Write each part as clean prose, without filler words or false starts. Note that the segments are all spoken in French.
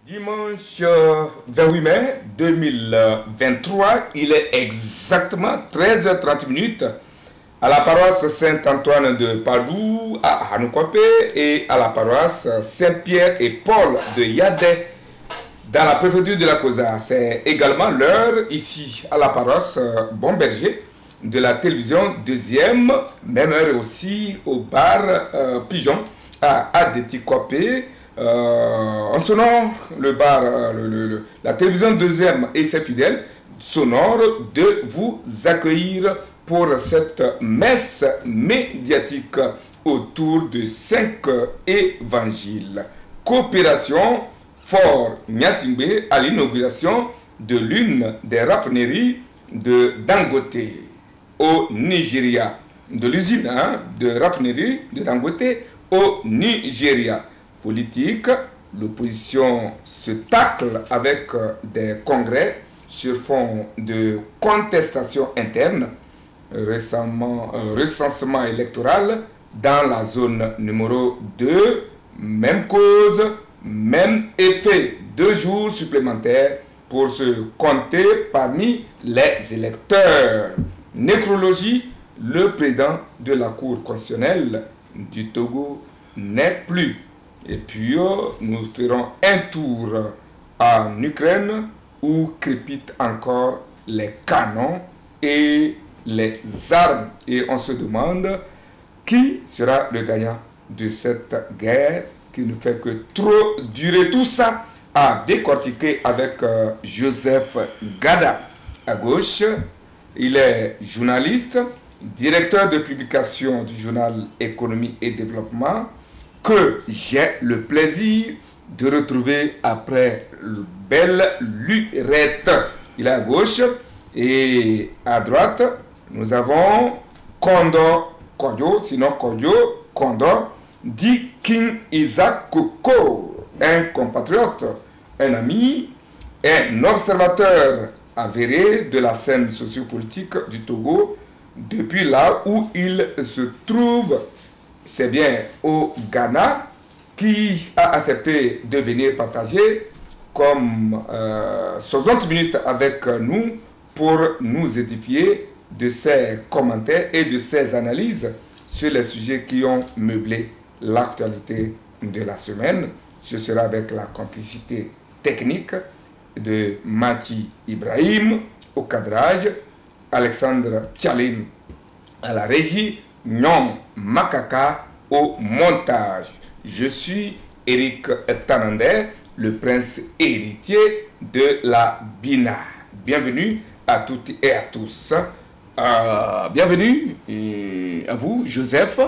Dimanche 28 mai 2023, il est exactement 13h30 à la paroisse Saint-Antoine de Padoue à Hanoukope et à la paroisse Saint-Pierre et Paul de Yadé dans la préfecture de la Cosa. C'est également l'heure ici à la paroisse Bon Berger de la télévision deuxième, même heure aussi au bar Pigeon à Adétikope. En son nom, le bar, la télévision deuxième et ses fidèles s'honorent de vous accueillir pour cette messe médiatique autour de 5 évangiles. Coopération Fort Nyasingbe à l'inauguration de l'une des raffineries de Dangote au Nigeria, de l'usine de raffinerie de Dangote au Nigeria. Politique, l'opposition se tacle avec des congrès sur fond de contestation interne, recensement électoral dans la zone numéro 2, même cause, même effet, 2 jours supplémentaires pour se compter parmi les électeurs. Nécrologie, le président de la Cour constitutionnelle du Togo n'est plus. Et puis, nous ferons un tour en Ukraine où crépitent encore les canons et les armes. Et on se demande qui sera le gagnant de cette guerre qui ne fait que trop durer. Tout ça à décortiquer avec Joseph Gada. À gauche, il est journaliste, directeur de publication du journal Économie et Développement, que j'ai le plaisir de retrouver après belle lurette. Il est à gauche et à droite, nous avons Condor Kodjo, sinon Kodjo, Condor, dit King Isaac Koko, un compatriote, un ami, un observateur avéré de la scène sociopolitique du Togo depuis là où il se trouve. C'est bien au Ghana qui a accepté de venir partager comme 60 minutes avec nous pour nous édifier de ses commentaires et de ses analyses sur les sujets qui ont meublé l'actualité de la semaine. Je serai avec la complicité technique de Maki Ibrahim au cadrage, Alexandre Tchalim à la régie, Nyom Makaka au montage. Je suis Eric Tanandé, le prince héritier de la Bina. Bienvenue à toutes et à tous. Bienvenue à vous, Joseph.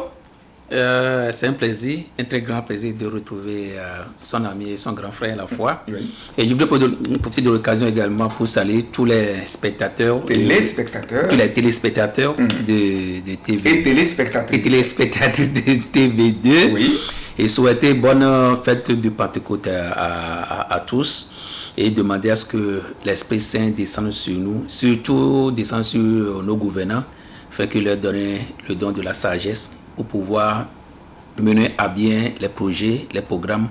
C'est un plaisir, un très grand plaisir de retrouver son ami et son grand frère à la fois. Oui. Et je voulais profiter de l'occasion également pour saluer tous les spectateurs, tous les téléspectateurs de TV et téléspectatrices de TV2. Oui. Et souhaiter bonne fête de Pentecôte à tous et demander à ce que l'Esprit Saint descende sur nous, surtout descende sur nos gouvernants, fait que leur donner le don de la sagesse pour pouvoir mener à bien les projets, les programmes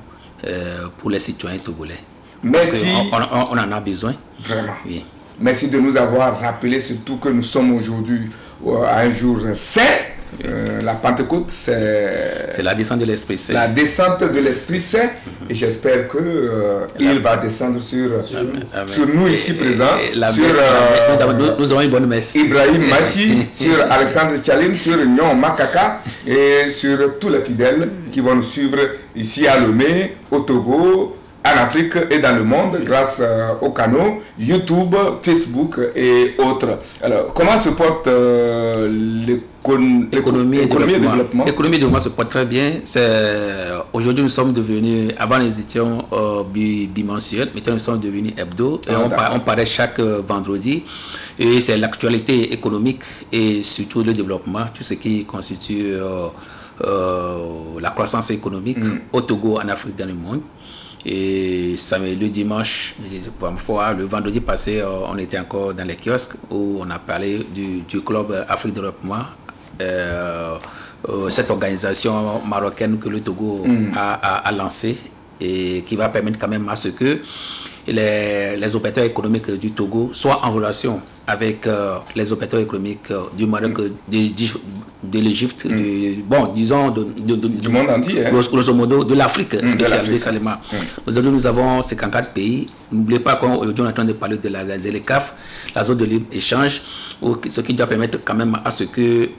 pour les citoyens togolais. Merci. On en a besoin. Vraiment. Oui. Merci de nous avoir rappelé surtout que nous sommes aujourd'hui à un jour saint. La Pentecôte, c'est la descente de l'Esprit Saint. La descente de l'Esprit Saint. Et j'espère qu'il va descendre sur nous ici présents. Nous avons une bonne messe. Ibrahim Maki, sur Alexandre Tchalim, sur Nyon Makaka et sur tous les fidèles qui vont nous suivre ici à Lomé, au Togo, en Afrique et dans le monde grâce aux canaux YouTube, Facebook et autres. Alors, comment se porte l'économie et le développement? L'économie et le développement se porte très bien. Aujourd'hui, nous sommes devenus, avant nous étions bimensuels, maintenant nous sommes devenus hebdo. Et on paraît chaque vendredi. Et c'est l'actualité économique et surtout le développement, tout ce qui constitue la croissance économique au Togo, en Afrique, dans le monde. Et le dimanche, le vendredi passé, on était encore dans les kiosques où on a parlé du club Afrique Développement, cette organisation marocaine que le Togo a lancée et qui va permettre quand même à ce que les opérateurs économiques du Togo soient en relation avec les opérateurs économiques du Maroc, de l'Égypte, disons du monde entier, grosso modo de l'Afrique spécialement. Aujourd'hui, nous avons 54 pays. N'oubliez pas qu'aujourd'hui, on est en train de parler de la ZLECAF, la zone de libre-échange, ce qui doit permettre quand même à ce que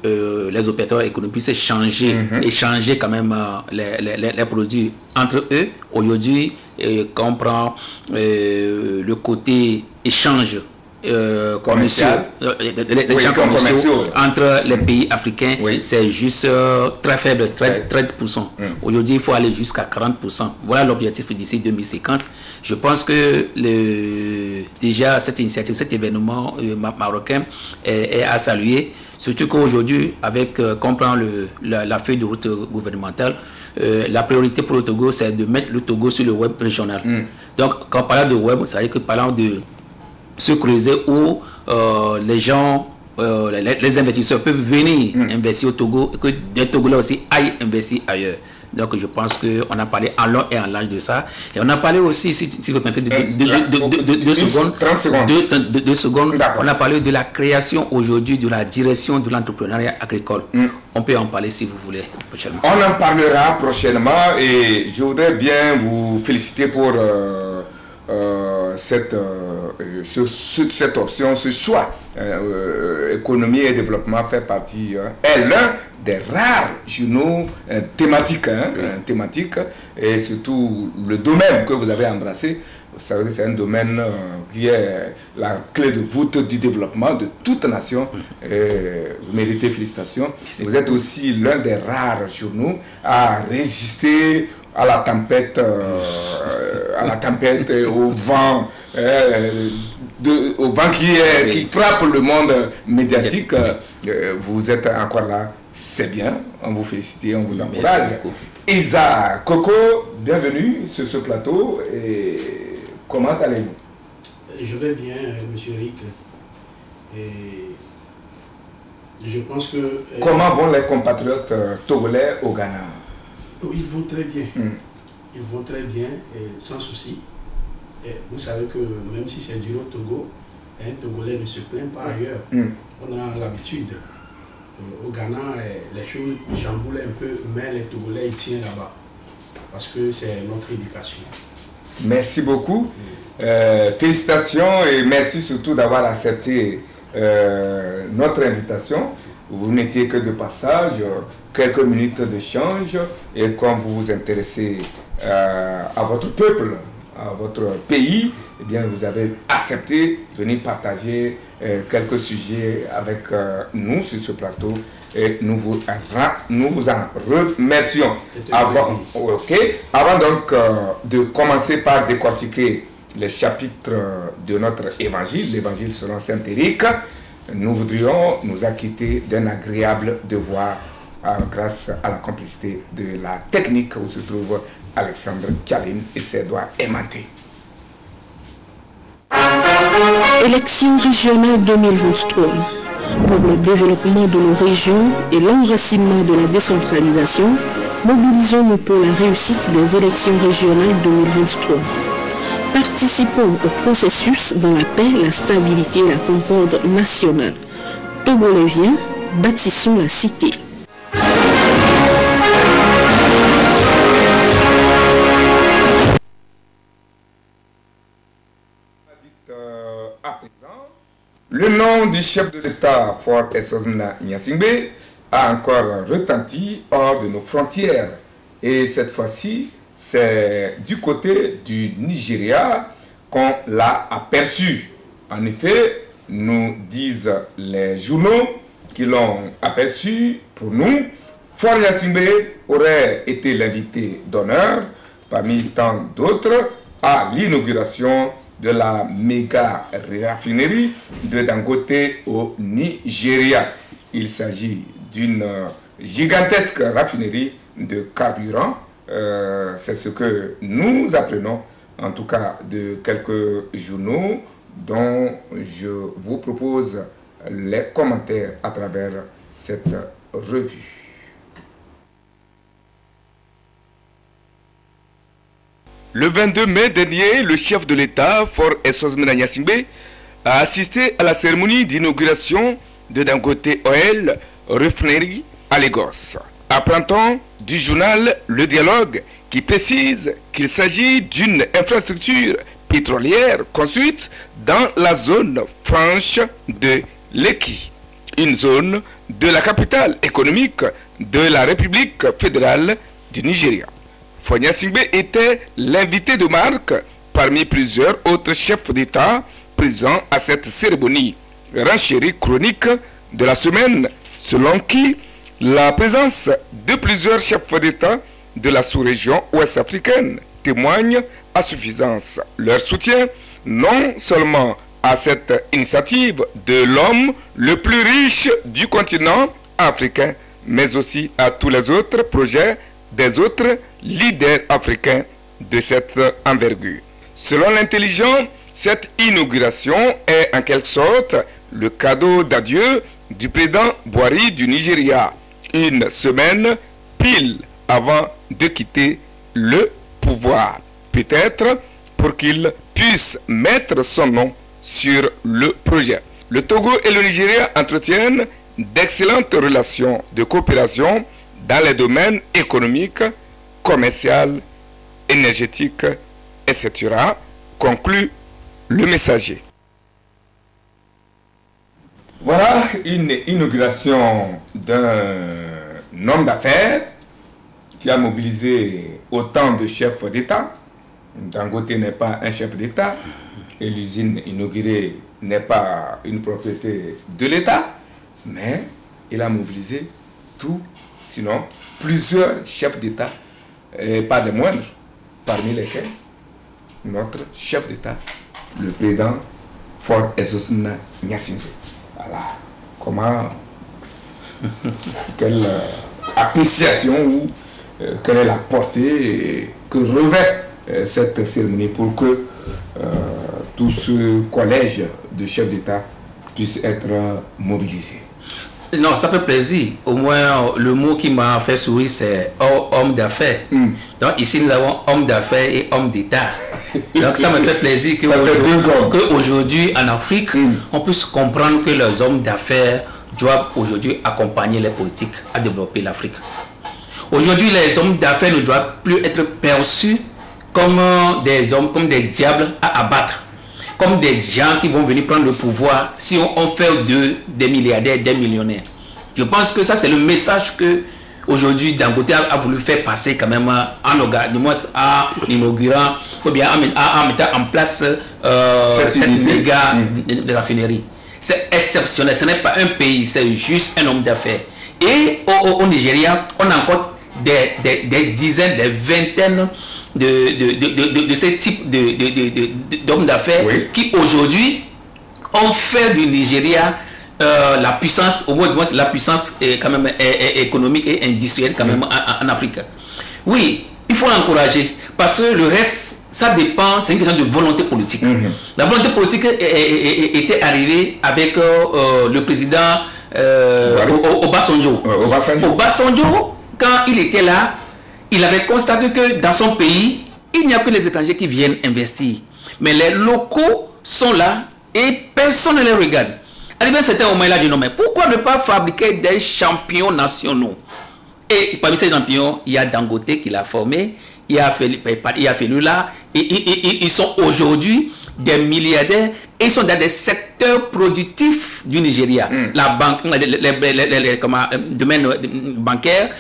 les opérateurs économiques puissent échanger quand même les produits entre eux. Aujourd'hui, quand on prend le côté échange commerciaux entre les pays africains, c'est juste très faible, 13%. Aujourd'hui, il faut aller jusqu'à 40%. Voilà l'objectif d'ici 2050. Je pense que déjà cette initiative, cet événement marocain est à saluer. Surtout qu'aujourd'hui, quand on prend la feuille de route gouvernementale, la priorité pour le Togo, c'est de mettre le Togo sur le web régional. Donc, quand on parle de web, ça veut dire que parlant de se creuser où les gens, les investisseurs peuvent venir investir au Togo et que des Togolais aussi aillent investir ailleurs. Donc je pense qu'on a parlé en long et en large de ça. Et on a parlé aussi, si vous permettez, deux secondes, on a parlé de la création aujourd'hui de la direction de l'entrepreneuriat agricole. On peut en parler si vous voulez prochainement. On en parlera prochainement et je voudrais bien vous féliciter pour cette option, ce choix. Économie et développement fait partie, est l'un des rares journaux thématiques, et surtout le domaine que vous avez embrassé. Vous savez, c'est un domaine qui est la clé de voûte du développement de toute nation. Vous méritez félicitations. Vous êtes aussi l'un des rares journaux à résister à la tempête, au vent, qui frappe le monde médiatique. Vous êtes encore là, c'est bien. On vous félicite, on vous encourage. Isa Coco, bienvenue sur ce plateau. Et comment allez-vous? Je vais bien, monsieur Eric. Et je pense que... comment vont les compatriotes togolais au Ghana? Ils vont très bien. Ils vont très bien, et sans souci. Et vous savez que même si c'est dur au Togo, un Togolais ne se plaint pas ailleurs. On a l'habitude. Au Ghana, les choses chamboulent un peu, mais les Togolais ils tiennent là-bas. Parce que c'est notre éducation. Merci beaucoup. Félicitations et merci surtout d'avoir accepté notre invitation. Vous n'étiez que de passage, quelques minutes d'échange, et quand vous vous intéressez à votre peuple, à votre pays, eh bien vous avez accepté de venir partager quelques sujets avec nous sur ce plateau et nous vous en remercions. Avant donc de commencer par décortiquer les chapitres de notre évangile, l'évangile selon Saint Éric, nous voudrions nous acquitter d'un agréable devoir grâce à la complicité de la technique où se trouve Alexandre Tchaline et ses doigts aimantés. Élections régionales 2023. Pour le développement de nos régions et l'enracinement de la décentralisation, mobilisons-nous pour la réussite des élections régionales 2023. Participons au processus dans la paix, la stabilité et la concorde nationale. Togolais vient, bâtissons la cité. Le nom du chef de l'État, Fort Essozna Nyasingbe, a encore retenti hors de nos frontières. Et cette fois-ci, c'est du côté du Nigeria qu'on l'a aperçu. En effet, nous disent les journaux qui l'ont aperçu pour nous, Faure Gnassingbé aurait été l'invité d'honneur parmi tant d'autres à l'inauguration de la méga raffinerie de Dangote au Nigeria. Il s'agit d'une gigantesque raffinerie de carburant. C'est ce que nous apprenons, en tout cas de quelques journaux dont je vous propose les commentaires à travers cette revue. Le 22 mai dernier, le chef de l'État, Faure Gnassingbé, a assisté à la cérémonie d'inauguration de Dangote Oil Refinery à Lagos. Apprend-on du journal Le Dialogue qui précise qu'il s'agit d'une infrastructure pétrolière construite dans la zone franche de Lekki, une zone de la capitale économique de la République fédérale du Nigeria. Faure Gnassingbé était l'invité de marque parmi plusieurs autres chefs d'État présents à cette cérémonie. Renchérie chronique de la semaine, selon qui la présence de plusieurs chefs d'État de la sous-région ouest-africaine témoigne à suffisance leur soutien non seulement à cette initiative de l'homme le plus riche du continent africain, mais aussi à tous les autres projets des autres leaders africains de cette envergure. Selon l'intelligent, cette inauguration est en quelque sorte le cadeau d'adieu du président Buhari du Nigeria, une semaine pile avant de quitter le pouvoir. Peut-être pour qu'il puisse mettre son nom sur le projet. Le Togo et le Nigeria entretiennent d'excellentes relations de coopération dans les domaines économiques, commerciaux, énergétiques, etc., conclut le messager. Voilà une inauguration d'un homme d'affaires qui a mobilisé autant de chefs d'État. Dangote n'est pas un chef d'État et l'usine inaugurée n'est pas une propriété de l'État, mais il a mobilisé tout, sinon plusieurs chefs d'État, et pas des moindres, parmi lesquels notre chef d'État, le président Faure Gnassingbé. Voilà comment, quelle appréciation ou quelle est la portée que revêt cette cérémonie pour que tout ce collège de chefs d'État puisse être mobilisé. Non, ça fait plaisir. Au moins, le mot qui m'a fait sourire, c'est homme d'affaires. Donc ici, nous avons homme d'affaires et homme d'État. Donc ça me fait plaisir qu'aujourd'hui, en Afrique, on puisse comprendre que les hommes d'affaires doivent aujourd'hui accompagner les politiques à développer l'Afrique. Aujourd'hui, les hommes d'affaires ne doivent plus être perçus comme des hommes, comme des diables à abattre, comme des gens qui vont venir prendre le pouvoir si on fait des milliardaires, des millionnaires. Je pense que ça, c'est le message que aujourd'hui Dangote a voulu faire passer quand même en inaugurant ou bien en mettant en place cette méga raffinerie. C'est exceptionnel, ce n'est pas un pays, c'est juste un homme d'affaires. Et au Nigeria, on a encore des dizaines, des vingtaines de ce type d'hommes d'affaires qui aujourd'hui ont fait du Nigeria la puissance, au moins la puissance quand même économique et industrielle quand même en Afrique. Oui, il faut l'encourager parce que le reste, ça dépend, c'est une question de volonté politique. La volonté politique était arrivée avec le président Obasanjo. Obasanjo, quand il était là, il avait constaté que dans son pays, il n'y a que les étrangers qui viennent investir. Mais les locaux sont là et personne ne les regarde. Arrivé à un certain moment, il a dit non, mais pourquoi ne pas fabriquer des champions nationaux? Et parmi ces champions, il y a Dangote qui l'a formé, il y a Felula, et ils sont aujourd'hui des milliardaires ils sont dans des secteurs productifs du Nigeria. La banque, les domaines bancaires,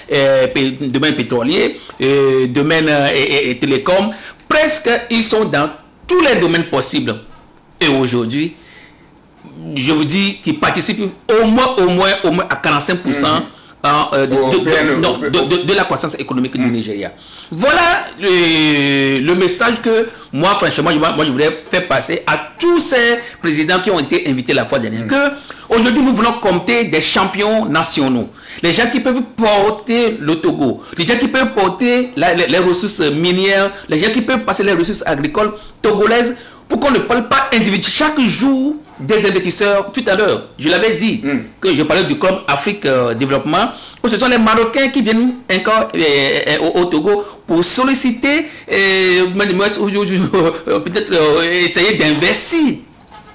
domaine pétrolier, domaine et télécom, presque ils sont dans tous les domaines possibles. Et aujourd'hui, je vous dis qu'ils participent au moins à 45% de la croissance économique du Nigeria. Voilà le message que moi, franchement, je voudrais faire passer à tous ces présidents qui ont été invités la fois dernière. Aujourd'hui, nous voulons compter des champions nationaux. Les gens qui peuvent porter le Togo, les gens qui peuvent porter les ressources minières, les gens qui peuvent passer les ressources agricoles togolaises, pour qu'on ne parle pas individuellement. Chaque jour, des investisseurs, tout à l'heure, je l'avais dit, que je parlais du club Afrique Développement, où ce sont les Marocains qui viennent encore au Togo pour solliciter, peut-être essayer d'investir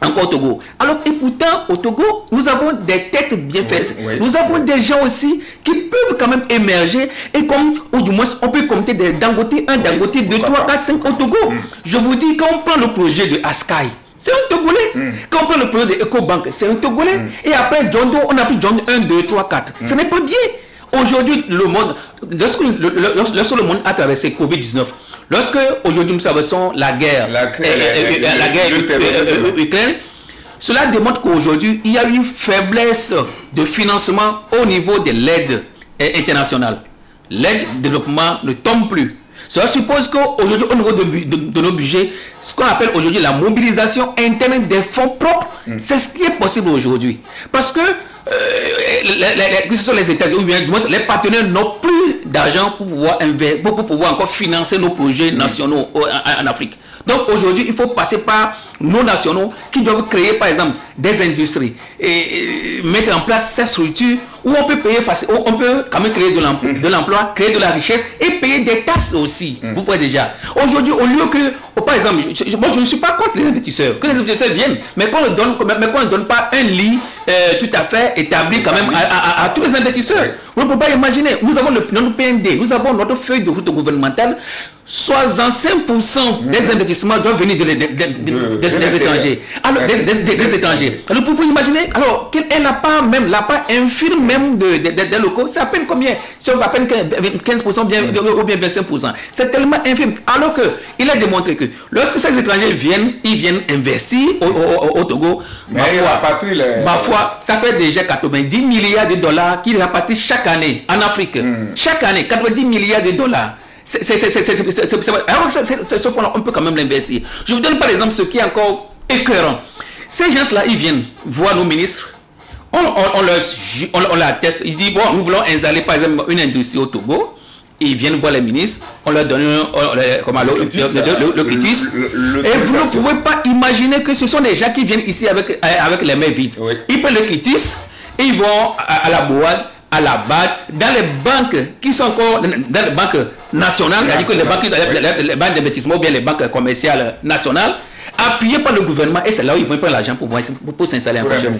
encore au Togo. Alors, et pourtant, au Togo, nous avons des têtes bien faites. Nous avons des gens aussi qui peuvent quand même émerger et comme, ou du moins, on peut compter des Dangote, 1 Dangote, 2, 3, 4, 5 au Togo. Je vous dis, quand on prend le projet de Askai, c'est un Togolais. Quand on prend le projet de EcoBank, c'est un Togolais. Et après, John Doe, on a pris John 1, 2, 3, 4. Ce n'est pas bien. Aujourd'hui, le monde, lorsque le monde a traversé Covid-19, lorsque aujourd'hui nous traversons la guerre, Ukraine, cela démontre qu'aujourd'hui il y a une faiblesse de financement au niveau de l'aide internationale. L'aide de développement ne tombe plus. Cela suppose qu'aujourd'hui, au niveau de nos budgets, ce qu'on appelle aujourd'hui la mobilisation interne des fonds propres, c'est ce qui est possible aujourd'hui. Parce que que ce sont les États-Unis ou bien les partenaires n'ont plus d'argent pour pouvoir encore financer nos projets nationaux en Afrique. Donc aujourd'hui, il faut passer par nos nationaux qui doivent créer par exemple des industries et mettre en place ces structures où on peut payer on peut quand même créer de l'emploi, créer de la richesse et payer des taxes aussi. Vous voyez déjà. Aujourd'hui, au lieu que, par exemple, moi je ne suis pas contre les investisseurs, que les investisseurs viennent, mais qu'on ne donne pas un lit tout à fait établi quand même à tous les investisseurs. Vous ne pouvez pas imaginer, nous avons notre PND, nous avons notre feuille de route gouvernementale. 65% des investissements doivent venir des étrangers. Alors, des étrangers. Alors, vous pouvez imaginer, alors, elle n'a pas même la part infime même des locaux. C'est à peine combien? C'est à peine 15% ou bien 25%. C'est tellement infime. Alors qu'il a démontré que lorsque ces étrangers viennent, ils viennent investir au Togo. Ma foi, ça fait déjà 90 milliards de dollars qu'ils rapatrient chaque année en Afrique. Chaque année, 90 milliards de dollars. Ce fonds-là, on peut quand même l'investir. Je vous donne par exemple ce qui est encore écœurant. Ces gens-là, ils viennent voir nos ministres, on leur atteste, ils disent, bon, nous voulons installer par exemple une industrie au Togo. Ils viennent voir les ministres, on leur donne le quitus. Et vous ne pouvez pas imaginer que ce sont des gens qui viennent ici avec les mains vides. Ils prennent le quitus et ils vont à la boîte, à la BAD, dans les banques qui sont encore dans les banques nationales, c'est-à-dire que les banques d'investissement ou bien les banques commerciales nationales, appuyées par le gouvernement, et c'est là où ils vont prendre l'argent pour s'installer en projet.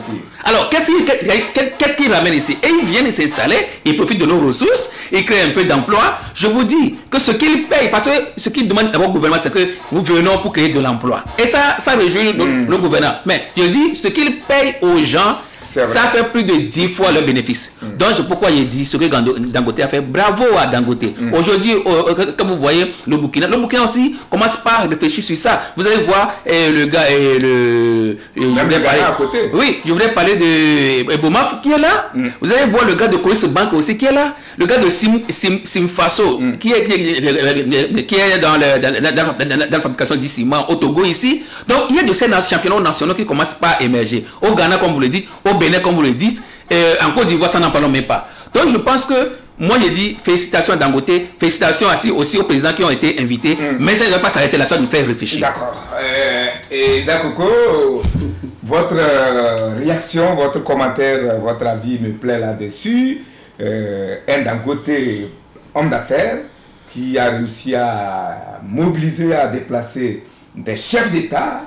Alors, qu'est-ce qu'ils ramènent ici? Et ils viennent s'installer, ils profitent de nos ressources, ils créent un peu d'emploi. Je vous dis que ce qu'ils payent, parce que ce qu'ils demandent au gouvernement, c'est que nous venons pour créer de l'emploi. Et ça réjouit le gouvernement. Mais je dis, ce qu'ils payent aux gens, ça fait plus de 10 fois le bénéfice. Donc, c'est pourquoi j'ai dit ce que Dangote a fait. Bravo à Dangote. Aujourd'hui, comme vous voyez, le Burkina aussi commence par réfléchir sur ça. Vous allez voir le gars et je voulais parler de Ebomaf qui est là. Vous allez voir le gars de Coris Bank aussi qui est là. Le gars de Simfaso qui est dans la fabrication du ciment au Togo ici. Donc, il y a de ces championnats nationaux qui commencent par émerger. Au Ghana, comme vous le dites, au Bénin, comme vous le dites, en Côte d'Ivoire, ça n'en parlons même pas. Donc, je pense que moi, j'ai dit félicitations à Dangote, félicitations aussi aux présidents qui ont été invités, mais ça ne va pas s'arrêter là, ça nous fait réfléchir. D'accord. Et Zakoko, votre réaction, votre commentaire, votre avis me plaît là-dessus. Un Dangote, homme d'affaires, qui a réussi à mobiliser, à déplacer des chefs d'État,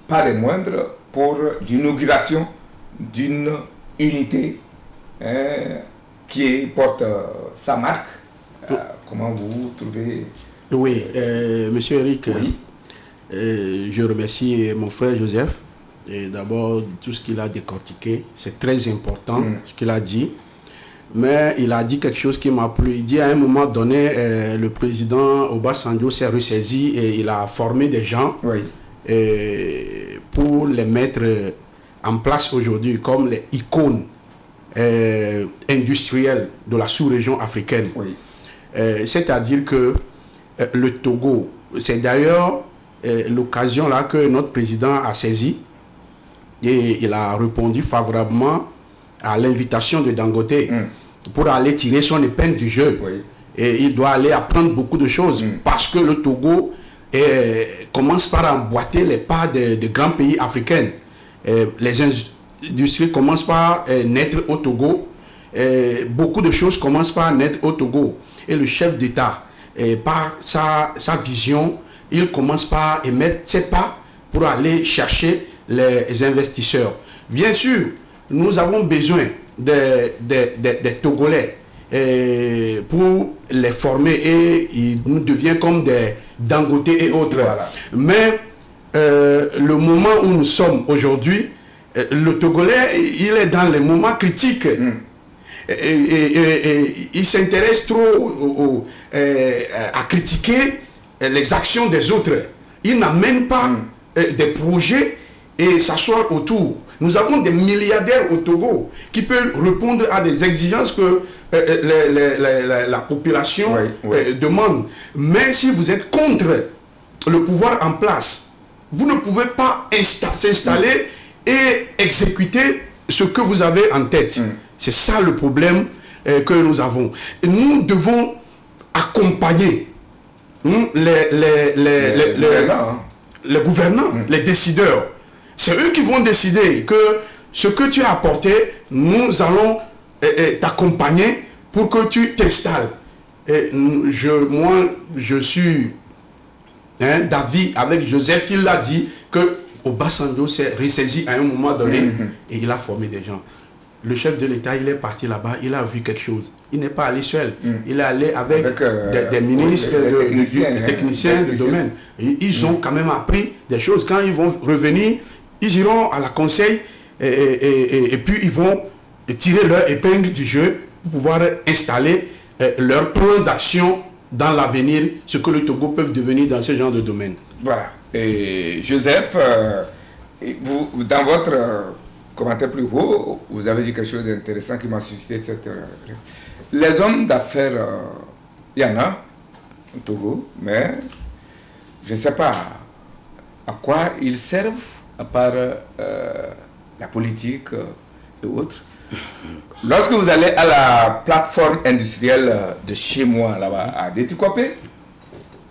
pas les moindres, pour l'inauguration d'une unité qui porte sa marque. Comment vous trouvez? Oui, monsieur Eric, je remercie mon frère Joseph d'abord, tout ce qu'il a décortiqué, c'est très important, ce qu'il a dit. Mais il a dit quelque chose qui m'a plu. Il dit à un moment donné, le président Obasanjo s'est ressaisi et il a formé des gens pour les mettre en place aujourd'hui comme les icônes industrielles de la sous-région africaine. C'est-à-dire que le Togo, c'est d'ailleurs l'occasion là que notre président a saisi et il a répondu favorablement à l'invitation de Dangote pour aller tirer son épingle du jeu. Et il doit aller apprendre beaucoup de choses parce que le Togo commence par emboîter les pas de grands pays africains. Les industries commencent par naître au Togo. Beaucoup de choses commencent par naître au Togo. Et le chef d'État, par sa vision, il commence par émettre ses pas pour aller chercher les investisseurs. Bien sûr, nous avons besoin des Togolais pour les former et ils nous deviennent comme des Dangote et autres. Mais le moment où nous sommes aujourd'hui, le Togolais, il est dans les moments critiques. Et il s'intéresse trop à critiquer les actions des autres. Il n'amène pas des projets et s'asseoir autour. Nous avons des milliardaires au Togo qui peuvent répondre à des exigences que la population demande. Mais si vous êtes contre le pouvoir en place, vous ne pouvez pas s'installer et exécuter ce que vous avez en tête. C'est ça le problème que nous avons. Et nous devons accompagner les gouvernants, les décideurs. C'est eux qui vont décider que ce que tu as apporté, nous allons t'accompagner pour que tu t'installes. Moi, je suis d'avis avec Joseph qui l'a dit que Obasanjo s'est ressaisi à un moment donné et il a formé des gens. Le chef de l'État, il est parti là-bas, il a vu quelque chose. Il n'est pas allé seul. Il est allé avec des ministres, des techniciens du domaine. Et ils ont quand même appris des choses. Quand ils vont revenir, ils iront à la conseil et puis ils vont tirer leur épingle du jeu pour pouvoir installer leur plan d'action dans l'avenir, ce que le Togo peut devenir dans ce genre de domaine. Voilà. Et Joseph, vous, dans votre commentaire plus haut, vous avez dit quelque chose d'intéressant qui m'a suscité cette... les hommes d'affaires, il y en a au Togo, mais je ne sais pas à quoi ils servent, à part la politique et autres. Lorsque vous allez à la plateforme industrielle de chez moi, là-bas, à Détikopé,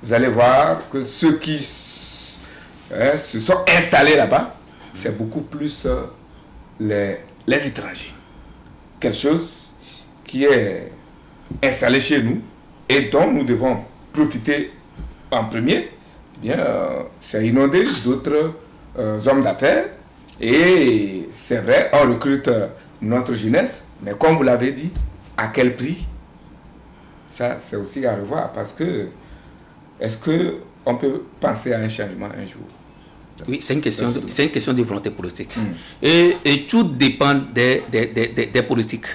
vous allez voir que ceux qui se sont installés là-bas, c'est beaucoup plus les étrangers. Quelque chose qui est installé chez nous et dont nous devons profiter en premier, c'est inonder d'autres hommes d'affaires. Et c'est vrai, on recrute notre jeunesse, mais comme vous l'avez dit, à quel prix? Ça, c'est aussi à revoir, parce que est-ce qu'on peut penser à un changement un jour? Oui, c'est une question de volonté politique. Et tout dépend des politiques.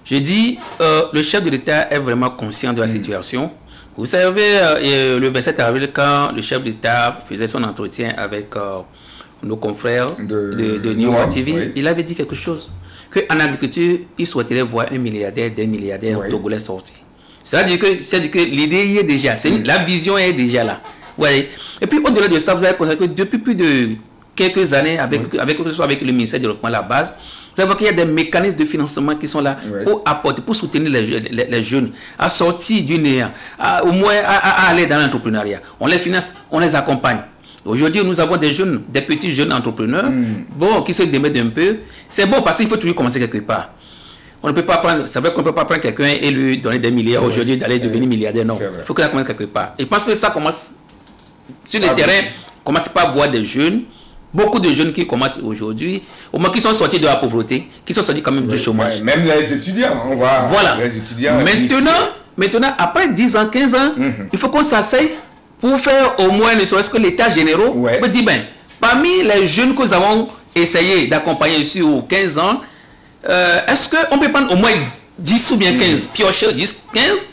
Je dis, le chef de l'État est vraiment conscient de la situation. Vous savez, le 27 avril, quand le chef d'État faisait son entretien avec nos confrères de Niwa TV, il avait dit quelque chose. Qu'en agriculture, il souhaiterait voir un milliardaire, des milliardaires togolais sortis. C'est-à-dire que l'idée y est déjà, la vision est déjà là. Ouais. Et puis au-delà de ça, vous avez constaté que depuis plus de quelques années, avec le ministère du Développement, la base, vous allez voir qu'il y a des mécanismes de financement qui sont là pour apporter, pour soutenir les jeunes à sortir du néant, au moins à aller dans l'entrepreneuriat. On les finance, on les accompagne. Aujourd'hui, nous avons des jeunes, des petits jeunes entrepreneurs, qui se démettent un peu. C'est bon parce qu'il faut toujours commencer quelque part. On ne peut pas prendre, c'est vrai qu'on ne peut pas prendre quelqu'un et lui donner des milliards aujourd'hui d'aller devenir milliardaire. Non, il faut qu'il commence quelque part. Et parce que ça commence sur le terrain, on commence par voir des jeunes, beaucoup de jeunes qui commencent aujourd'hui, au moins qui sont sortis de la pauvreté, qui sont sortis quand même du chômage. Même les étudiants, on voit les étudiants. Maintenant, après 10 ans, 15 ans, il faut qu'on s'asseye pour faire au moins ne serait-ce que l'état généraux. On peut dire, Parmi les jeunes que nous avons essayé d'accompagner sur 15 ans, est-ce qu'on peut prendre au moins 10 ou bien 15, piocher 10, 15,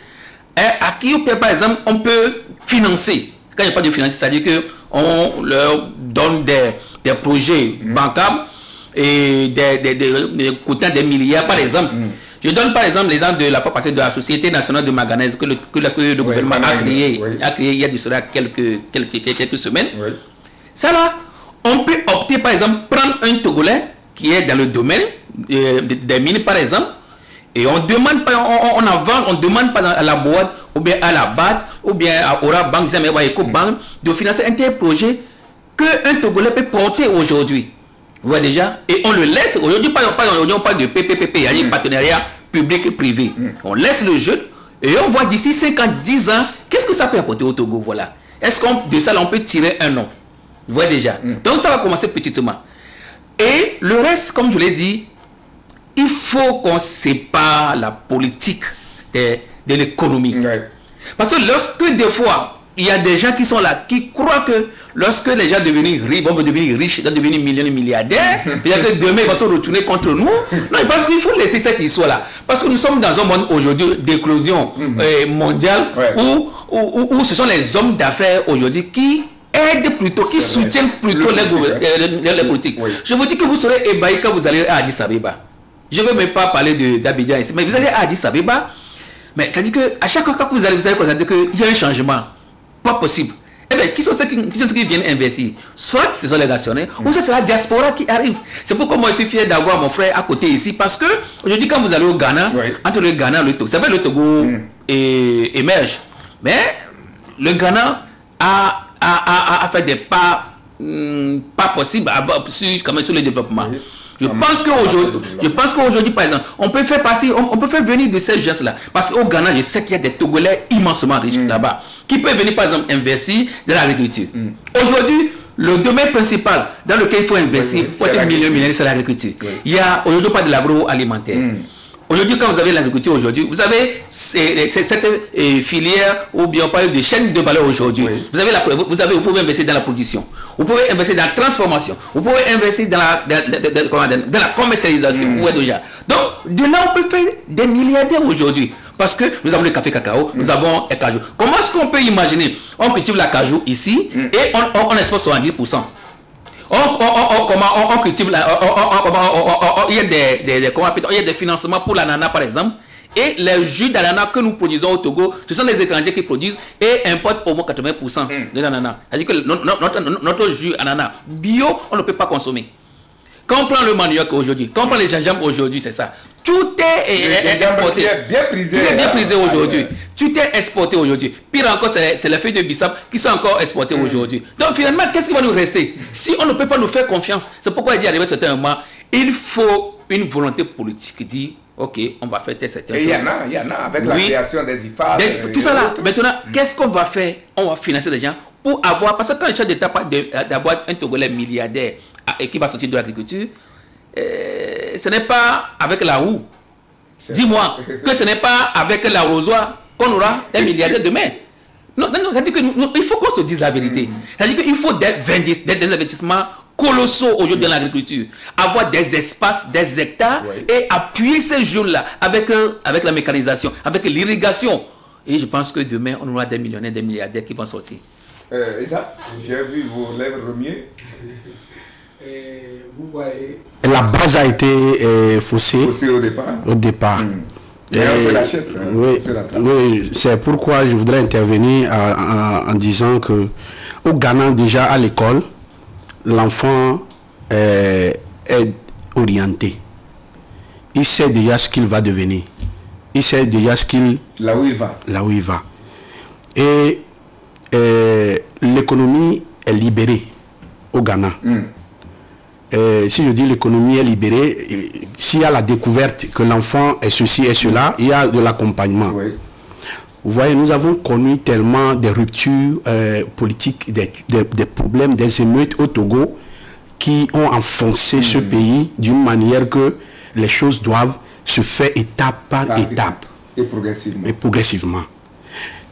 à qui, par exemple, on peut financer? Quand il n'y a pas de financement, c'est-à-dire qu'on leur donne des projets bancables et des coûtant des milliards, par exemple. Je donne par exemple l'exemple de la fois passée de la Société nationale de manganèse que le gouvernement a créé il y a de cela quelques semaines. Ça là, on peut opter par exemple, prendre un Togolais qui est dans le domaine des mines par exemple, et on demande pas, on demande pas à la boîte ou bien à la BAT ou bien à Aura Bank, Ecobank de financer un tel projet que un Togolais peut porter aujourd'hui. Vous voyez déjà, et on le laisse aujourd'hui, on parle de PPP, il y a un partenariat public et privé. On laisse le jeune et on voit d'ici 5 ans, 10 ans, qu'est-ce que ça peut apporter au Togo, voilà. Est-ce qu'on de ça là, on peut tirer un nom? Vous voyez déjà. Donc ça va commencer petitement. Et le reste, comme je l'ai dit, il faut qu'on sépare la politique de l'économie. Parce que lorsque des fois, il y a des gens qui sont là, qui croient que lorsque les gens vont devenir riches, vont devenir milliardaires, il y a que demain ils vont se retourner contre nous. Non, parce qu'il faut laisser cette histoire-là. Parce que nous sommes dans un monde aujourd'hui d'éclosion mondiale où ce sont les hommes d'affaires aujourd'hui qui aident plutôt, qui soutiennent plutôt les politiques. Je vous dis que vous serez ébahis quand vous allez à Addis Abeba. Je ne veux même pas parler d'Abidjan ici, mais vous allez à Addis Abeba, mais c'est-à-dire qu'à chaque fois que vous allez constater qu'il y a un changement. Pas possible. Eh bien, qui sont ceux qui viennent investir? Soit ce sont les nationaux, ou c'est la diaspora qui arrive. C'est pourquoi moi je suis fier d'avoir mon frère à côté ici, parce que aujourd'hui quand vous allez au Ghana, entre le Ghana et le Togo, c'est vrai le Togo émerge, mais le Ghana a fait des pas possibles sur le développement. Je pense qu'aujourd'hui, par exemple, on peut faire venir de ces gens-là. Parce qu'au Ghana, je sais qu'il y a des Togolais immensement riches là-bas, qui peuvent venir, par exemple, investir dans l'agriculture. Aujourd'hui, le domaine principal dans lequel il faut investir pour être millionnaire, c'est l'agriculture. Il n'y a aujourd'hui pas de l'agroalimentaire. Aujourd'hui, quand vous avez l'agriculture aujourd'hui, vous avez cette filière ou bien on parle de chaîne de valeur aujourd'hui. Vous pouvez investir dans la production, vous pouvez investir dans la transformation, vous pouvez investir dans la commercialisation. Déjà. Donc, de là, on peut faire des milliardaires aujourd'hui. Parce que nous avons le café cacao, nous avons le cajou. Comment est-ce qu'on peut imaginer? On cultive la cajou ici et on exporte 70%. On cultive il y a des financements pour l'ananas par exemple, et les jus d'ananas que nous produisons au Togo, ce sont des étrangers qui produisent et importent au moins 80% de l'ananas. C'est-à-dire que notre jus ananas bio, on ne peut pas consommer. Quand on prend le manioc aujourd'hui, quand on prend les gingembre aujourd'hui, c'est ça. Tout est exporté. Qui est bien prisé. Qui est bien prisé aujourd'hui. Tout est exporté aujourd'hui. Pire encore, c'est les feuilles de bissap qui sont encore exportées aujourd'hui. Donc finalement, qu'est-ce qui va nous rester? Si on ne peut pas nous faire confiance, c'est pourquoi il dit arrivé à un certain moment, il faut une volonté politique qui dit, ok, on va faire certaines choses. Il y en a avec la création des IFA. Tout ça là, maintenant, qu'est-ce qu'on va faire? On va financer des gens pour avoir, parce que quand il s'agit d'avoir un Togolais milliardaire et qui va sortir de l'agriculture, ce n'est pas avec la roue. Dis-moi que ce n'est pas avec l'arrosoir qu'on aura un milliardaire demain. Non, c'est-à-dire qu'il faut qu'on se dise la vérité. C'est-à-dire qu'il faut des investissements colossaux aujourd'hui dans l'agriculture. Avoir des espaces, des hectares et appuyer ces jeunes-là avec la mécanisation, avec l'irrigation. Et je pense que demain, on aura des millionnaires, des milliardaires qui vont sortir. Isa, j'ai vu vos lèvres remuer. Vous voyez, la base a été faussée au départ. Et on se l'achète. Oui, c'est pourquoi je voudrais intervenir en disant que au Ghana, déjà à l'école, l'enfant est orienté. Il sait déjà ce qu'il va devenir. Il sait déjà là où il va. Et l'économie est libérée au Ghana. Si je dis l'économie est libérée, s'il y a la découverte que l'enfant est ceci et cela, il y a de l'accompagnement. Vous voyez, nous avons connu tellement des ruptures politiques, des problèmes, des émeutes au Togo qui ont enfoncé ce pays d'une manière que les choses doivent se faire étape par étape. Et progressivement.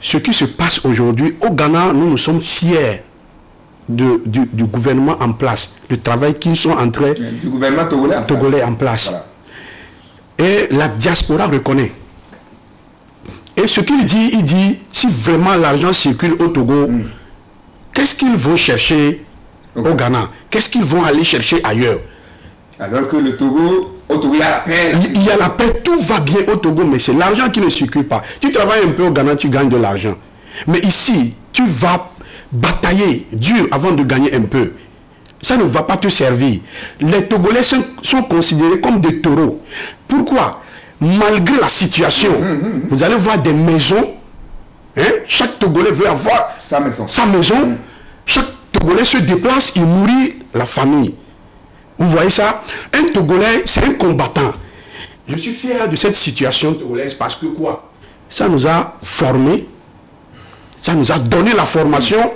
Ce qui se passe aujourd'hui au Ghana, nous sommes fiers du gouvernement en place, le travail qu'ils sont en train du gouvernement togolais en place. Voilà. Et la diaspora reconnaît. Et ce qu'il dit, il dit, si vraiment l'argent circule au Togo, qu'est-ce qu'ils vont chercher au Ghana? Qu'est-ce qu'ils vont aller chercher ailleurs? Alors que le Togo, au Togo, il y a la paix. Il y a la paix, tout va bien au Togo, mais c'est l'argent qui ne circule pas. Tu travailles un peu au Ghana, tu gagnes de l'argent. Mais ici, tu vas batailler dur avant de gagner un peu. Ça ne va pas te servir. Les Togolais sont considérés comme des taureaux. Pourquoi? Malgré la situation, vous allez voir des maisons. Hein? Chaque Togolais veut avoir sa maison. Chaque Togolais se déplace, il nourrit la famille. Vous voyez ça? Un Togolais, c'est un combattant. Je suis fier de cette situation togolaise parce que quoi? Ça nous a formés, ça nous a donné la formation.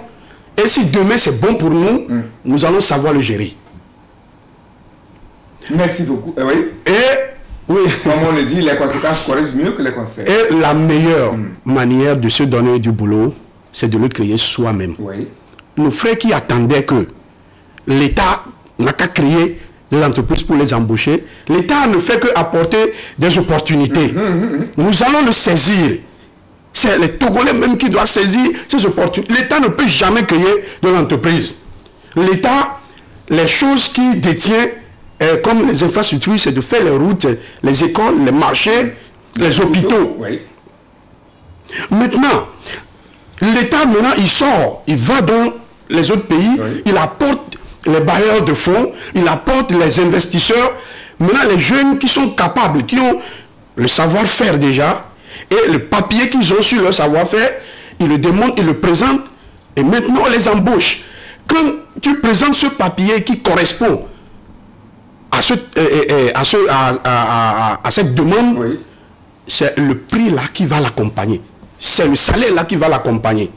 Et si demain c'est bon pour nous, nous allons savoir le gérer. Merci beaucoup. Oui. Oui. Comme on le dit, les conséquences corrigent mieux que les conseils. Et la meilleure manière de se donner du boulot, c'est de le créer soi-même. Oui. Nos frères qui attendaient que l'État n'a qu'à créer des entreprises pour les embaucher, l'État ne fait qu'apporter des opportunités. Nous allons le saisir. C'est les Togolais même qui doivent saisir ces opportunités. L'État ne peut jamais créer de l'entreprise. L'État, les choses qu'il détient, comme les infrastructures, c'est de faire les routes, les écoles, les marchés, les hôpitaux. Oui. Maintenant, l'État, maintenant, il sort, il va dans les autres pays, il apporte les bailleurs de fonds, il apporte les investisseurs. Maintenant, les jeunes qui sont capables, qui ont le savoir-faire déjà, et le papier qu'ils ont sur leur savoir-faire, ils le démontrent, ils le présentent, et maintenant on les embauche. Quand tu présentes ce papier qui correspond à cette demande, c'est le prix là qui va l'accompagner. C'est le salaire là qui va l'accompagner.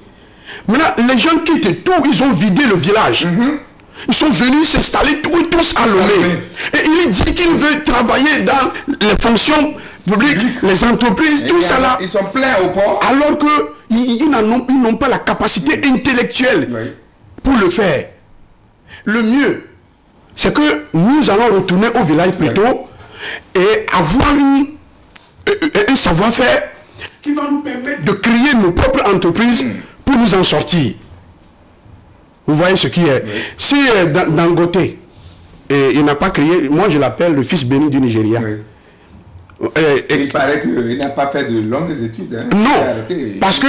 Maintenant, les gens quittent tout, ils ont vidé le village. Ils sont venus s'installer tous à Lomé. Et il dit qu'il veut travailler dans les fonctions publiques, les entreprises, tout ça là. Ils sont pleins au port. Alors qu'ils n'ont pas la capacité intellectuelle pour le faire. Le mieux, c'est que nous allons retourner au village plutôt et avoir un savoir-faire qui va nous permettre de créer nos propres entreprises pour nous en sortir. Vous voyez ce qui est. Si Dangote, il n'a pas créé, moi je l'appelle le fils béni du Nigeria. Il paraît qu'il n'a pas fait de longues études. Hein. Non, parce que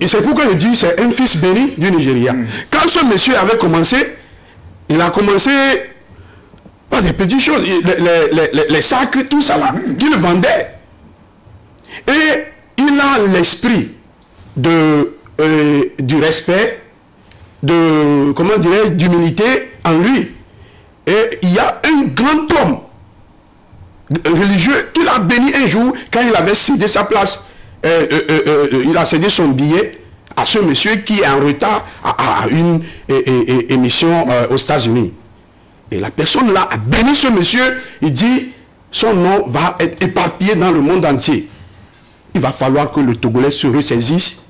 c'est pourquoi je dis c'est un fils béni du Nigeria. Quand ce monsieur avait commencé, il a commencé par des petites choses, les sacs, tout ça, qu'il vendait. Et il a l'esprit du respect, de, comment dirais-je, d'humilité en lui. Et il y a un grand homme religieux qu'il a béni un jour quand il avait cédé sa place. Il a cédé son billet à ce monsieur qui est en retard à une émission aux États-Unis. Et la personne là a béni ce monsieur. Il dit son nom va être éparpillé dans le monde entier. Il va falloir que le Togolais se ressaisisse.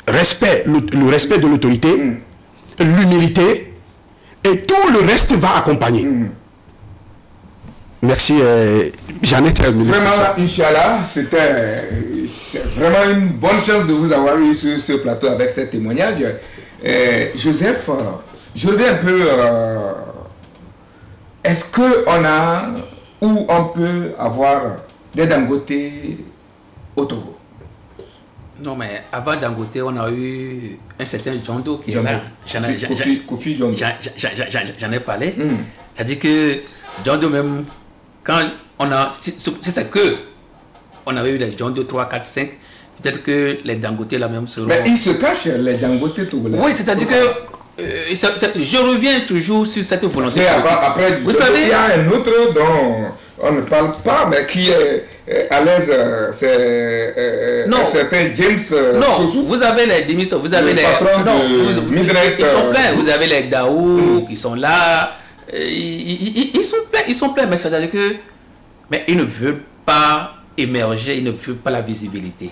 Respect, le respect de l'autorité, l'humilité, et tout le reste va accompagner. Merci, j'en ai terminé. Vraiment, Inch'Allah, c'est vraiment une bonne chance de vous avoir eu sur ce plateau avec ces témoignages. Joseph, je reviens un peu. Est-ce qu'on a, ou on peut avoir des Dangote au Togo? Non, mais avant Dangote, on a eu un certain Djondo qui est là. Kofi Djondo. J'en ai parlé. C'est-à-dire que Djondo même, quand on a... Si c'est que on avait eu les Djondo 3, 4, 5, peut-être que les Dangote là même seront... Mais ils se cachent, les Dangote togolais. Oui, c'est-à-dire que... je reviens toujours sur cette volonté. Après, vous savez, il y a un autre dont on ne parle pas, mais qui est à l'aise, c'est un certain James Sosou. Vous avez les démissions, vous avez les patrons de Midnight. Ils sont pleins, vous avez les Daou qui sont là. Ils sont pleins, mais c'est-à-dire que mais ils ne veulent pas émerger, ils ne veulent pas la visibilité.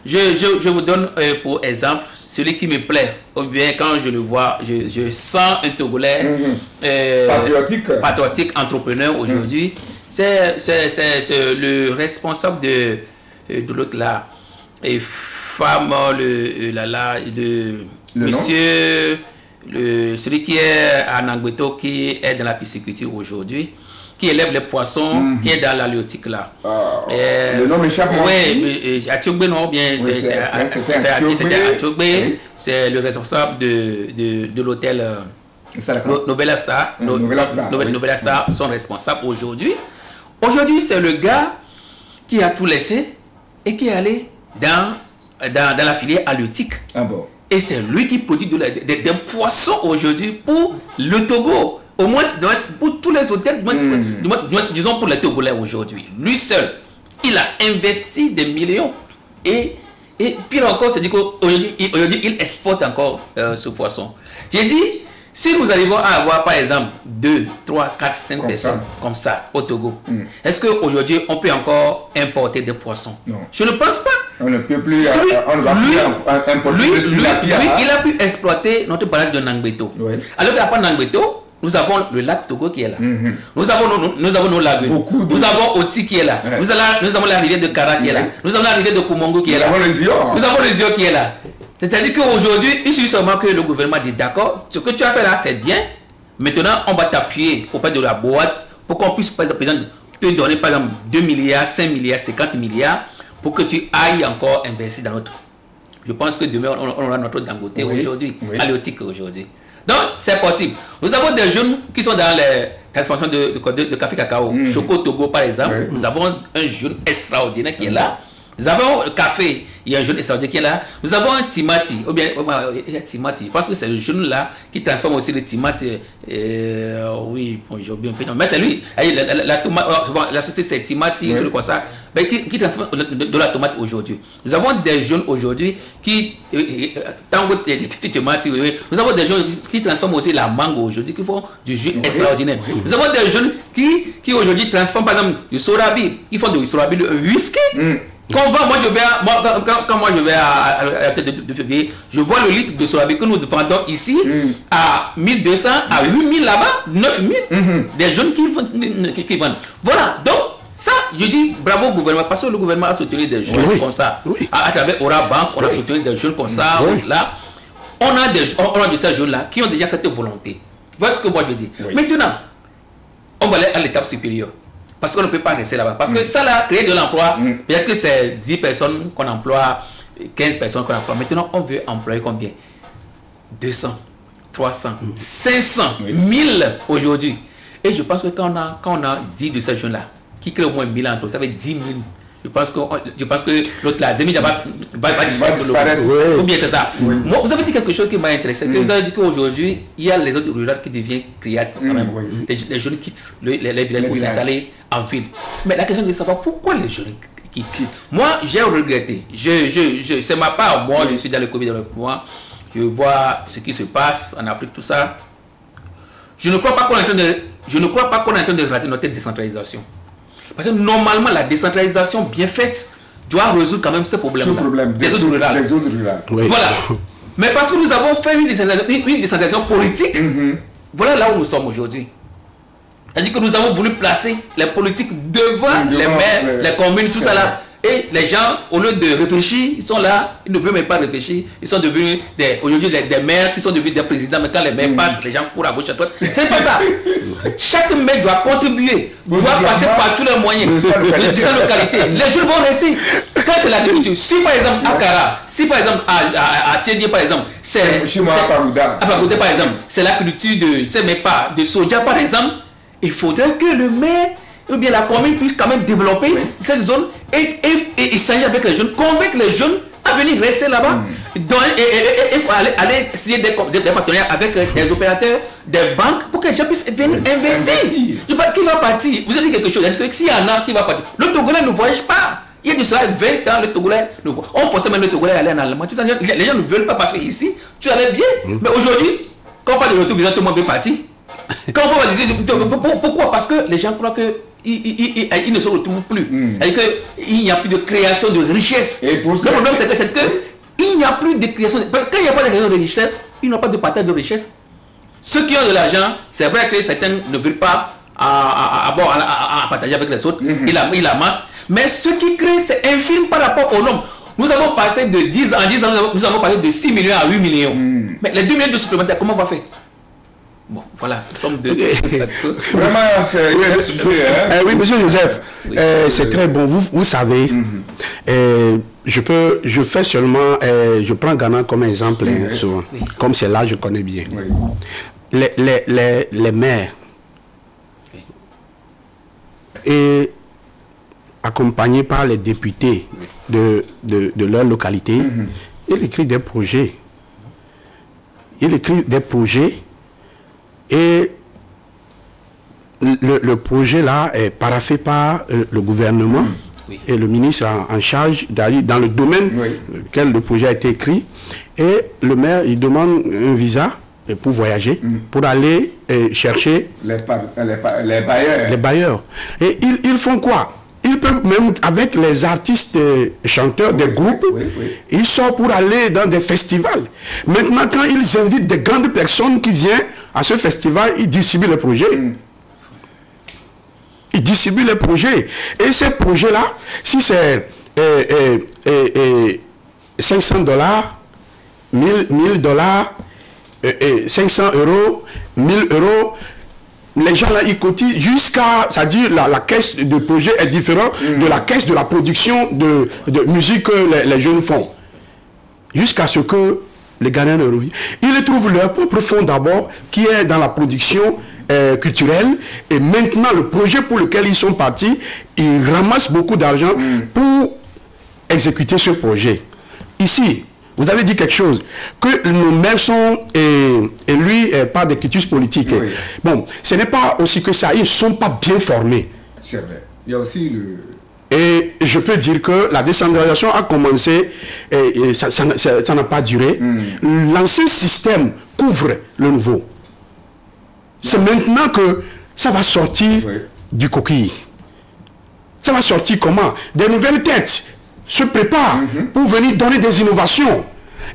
Je vous donne pour exemple celui qui me plaît, ou bien quand je le vois, je sens un Togolais patriotique, entrepreneur aujourd'hui. C'est le responsable de l'autre là, et femme, monsieur, celui qui est à Nangbeto, qui est dans la pisciculture aujourd'hui, qui élève les poissons, qui est dans l'halieutique là. Le nom m'échappe. Oui, Atiogbe, non, bien, c'était Atiogbe, c'est le responsable de l'hôtel Novella Star. Novella Star sont responsables aujourd'hui. Aujourd'hui, c'est le gars qui a tout laissé et qui est allé dans la filière halieutique. Ah bon. Et c'est lui qui produit des poissons aujourd'hui pour le Togo. Au moins pour tous les hôtels, disons pour les Togolais aujourd'hui. Lui seul, il a investi des millions. Et pire encore, c'est qu'aujourd'hui, il exporte encore ce poisson. J'ai dit, si nous arrivons à avoir par exemple 2, 3, 4, 5 personnes comme ça au Togo, est-ce qu'aujourd'hui on peut encore importer des poissons? Non. Je ne pense pas. On ne peut plus importer il a pu exploiter notre barrage de Nangbeto. Oui. Alors qu'à part Nangbeto, nous avons le lac Togo qui est là. Nous avons nos lagunes. Nous avons Oti qui est là. Nous avons la rivière de Kara qui est là. Nous avons la rivière de Kumongo qui est là. Nous avons les Yos qui est là. C'est-à-dire qu'aujourd'hui, il suffit seulement que le gouvernement dit d'accord, ce que tu as fait là, c'est bien. Maintenant, on va t'appuyer auprès de la boîte pour qu'on puisse, par exemple, te donner par exemple 2 milliards, 5 milliards, 50 milliards pour que tu ailles encore investir dans notre. Je pense que demain, on aura notre Dangote aujourd'hui, halieutique aujourd'hui. Donc, c'est possible. Nous avons des jeunes qui sont dans les transformations de café cacao. Choco Togo, par exemple. Nous avons un jeune extraordinaire qui est là. Nous avons le café, il y a un jeune extraordinaire qui est là. Nous avons un timati, ou bien timati, parce que c'est le jeune là qui transforme aussi le timati. Oui, bon, j'ai oublié un peu, mais c'est lui. La société c'est timati, tout comme ça, mais qui transforme de la tomate aujourd'hui. Nous avons des jeunes aujourd'hui qui, nous avons des jeunes qui transforment aussi la mangue aujourd'hui, qui font du jus extraordinaire. Nous avons des jeunes qui aujourd'hui transforment par exemple du sorabi, qui font du sorabi, le whisky. Quand je vais à la tête de février, je vois le litre de sorabi que nous vendons ici à 1200, à 8000 là-bas, 9000. Des jeunes qui vendent. Voilà, donc ça, je dis bravo au gouvernement, parce que le gouvernement a soutenu des jeunes comme ça. À travers Aura Bank, on a soutenu des jeunes comme ça. Là, on a de ces jeunes-là qui ont déjà cette volonté. Voilà ce que moi je dis. Maintenant, on va aller à l'étape supérieure. Parce qu'on ne peut pas rester là-bas. Parce que ça, là, créer de l'emploi, peut-être que c'est 10 personnes qu'on emploie, 15 personnes qu'on emploie. Maintenant, on veut employer combien? 200, 300, 500, 1000 aujourd'hui. Et je pense que quand on a 10 de ces jeunes-là, qui créent au moins 1000 emplois, ça fait 10 000. Je pense que l'autre là, Zemi va disparaître. Ou bien c'est ça. Moi, vous avez dit quelque chose qui m'a intéressé. Que vous avez dit qu'aujourd'hui, il y a les autres rurales qui deviennent criards. Les jeunes quittent les villages pour s'installer en ville. Mais la question est de savoir pourquoi les jeunes quittent. Moi, j'ai regretté. C'est ma part. Moi, je suis dans le Covid avec moi. Je vois ce qui se passe en Afrique, tout ça. Je ne crois pas qu'on est en train de rater notre décentralisation. Parce que normalement, la décentralisation bien faite doit résoudre quand même ce problème des zones rurales. Voilà. Mais parce que nous avons fait une décentralisation politique, voilà là où nous sommes aujourd'hui. C'est-à-dire que nous avons voulu placer les politiques devant les maires, les communes, tout ça là. Et les gens, au lieu de réfléchir, ils sont là, ils ne veulent même pas réfléchir. Ils sont devenus aujourd'hui des maires qui sont devenus des présidents. Mais quand les maires passent, les gens courent à gauche à droite. C'est pas ça. Chaque maire doit contribuer, doit passer par tous les moyens de différentes localités. Les jeunes vont rester. Quand c'est l'agriculture, si par exemple à Kara, si par exemple à Tchédié par exemple, c'est à Pagoudé par exemple, c'est l'agriculture de soja par exemple, il faudrait que le maire ou bien la commune puisse quand même développer cette zone et échanger avec les jeunes, convaincre les jeunes à venir rester là-bas et aller signer des partenariats avec des opérateurs, des banques pour que les gens puissent venir investir. Qui va partir? Vous avez dit quelque chose, s'il y en a qui va partir, le Togolais ne voyage pas. Il y a de cela 20 ans, le Togolais, on forçait même le Togolais à aller en Allemagne. Les gens ne veulent pas parce qu'ici, tu allais bien. Mais aujourd'hui, quand on parle de retour, tout le monde veut partir. Quand on va dire pourquoi? Parce que les gens croient que ils ne se retrouvent plus. C'est-à-dire qu'il n'y a plus de création de richesse. Le problème, c'est que il n'y a plus de création. Quand il n'y a pas de création de richesse, il n'y a pas de partage de richesse. Ceux qui ont de l'argent, c'est vrai que certains ne veulent pas à partager avec les autres. Ils amassent. Mais ce qui crée, c'est infime par rapport au nombre. Nous avons passé de 10 ans, nous avons passé de 6 millions à 8 millions. Mais les 2 millions de supplémentaires, comment on va faire? Bon, voilà, nous sommes deux. Vraiment, c'est un sujet. Oui, monsieur Joseph, c'est très bon. Vous savez, je fais seulement, je prends Ghana comme exemple, souvent. Comme c'est là, je connais bien. Les maires et accompagnés par les députés de leur localité, ils écrivent des projets. Et le projet là est paraphé par le gouvernement et le ministre en charge d'aller dans le domaine auquel le projet a été écrit. Et le maire, il demande un visa pour voyager, pour aller chercher les bailleurs. Les bailleurs. Et ils font quoi? Ils peuvent même, avec les artistes chanteurs des groupes, ils sortent pour aller dans des festivals. Maintenant, quand ils invitent des grandes personnes qui viennent à ce festival, ils distribuent les projets. Ils distribuent les projets. Et ces projets-là, si c'est $500, $1000, 500 €, 1000 €, les gens là, ils cotisent jusqu'à, c'est-à-dire la caisse de projet est différente de la caisse de la production de musique que les jeunes font. Jusqu'à ce que les Ghanéens ne reviennent. Ils trouvent leur propre fonds d'abord, qui est dans la production culturelle, et maintenant le projet pour lequel ils sont partis, ils ramassent beaucoup d'argent pour exécuter ce projet. Ici, vous avez dit quelque chose, que nos maires sont élus par des quitus politiques. Bon, ce n'est pas aussi que ça, ils ne sont pas bien formés. C'est vrai. Il y a aussi le... Et je peux dire que la décentralisation a commencé, et ça n'a pas duré. L'ancien système couvre le nouveau. C'est maintenant que ça va sortir du coquille. Ça va sortir comment? Des nouvelles têtes se préparent pour venir donner des innovations.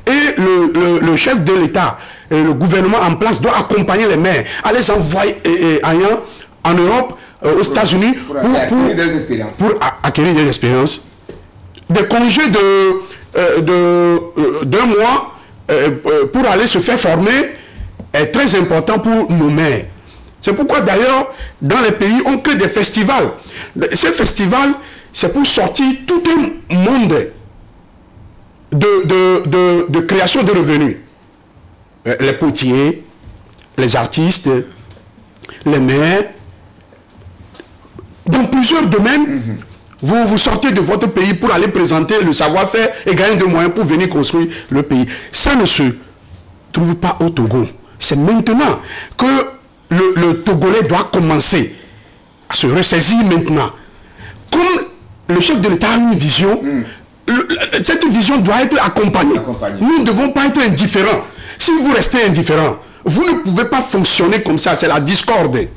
Et le chef de l'État, le gouvernement en place doit accompagner les maires, à les envoyer ailleurs, en Europe, aux États-Unis, pour acquérir des expériences. Des congés d'un mois pour aller se faire former est très important pour nos maires. C'est pourquoi d'ailleurs, dans les pays, on crée des festivals. Ces festivals, c'est pour sortir tout un monde de création de revenus. Les potiers, les artistes, les maires. Dans plusieurs domaines, vous sortez de votre pays pour aller présenter le savoir-faire et gagner des moyens pour venir construire le pays. Ça ne se trouve pas au Togo. C'est maintenant que le Togolais doit commencer à se ressaisir maintenant. Comme le chef de l'État a une vision, cette vision doit être accompagnée. Nous ne devons pas être indifférents. Si vous restez indifférents, vous ne pouvez pas fonctionner comme ça. C'est la discorde.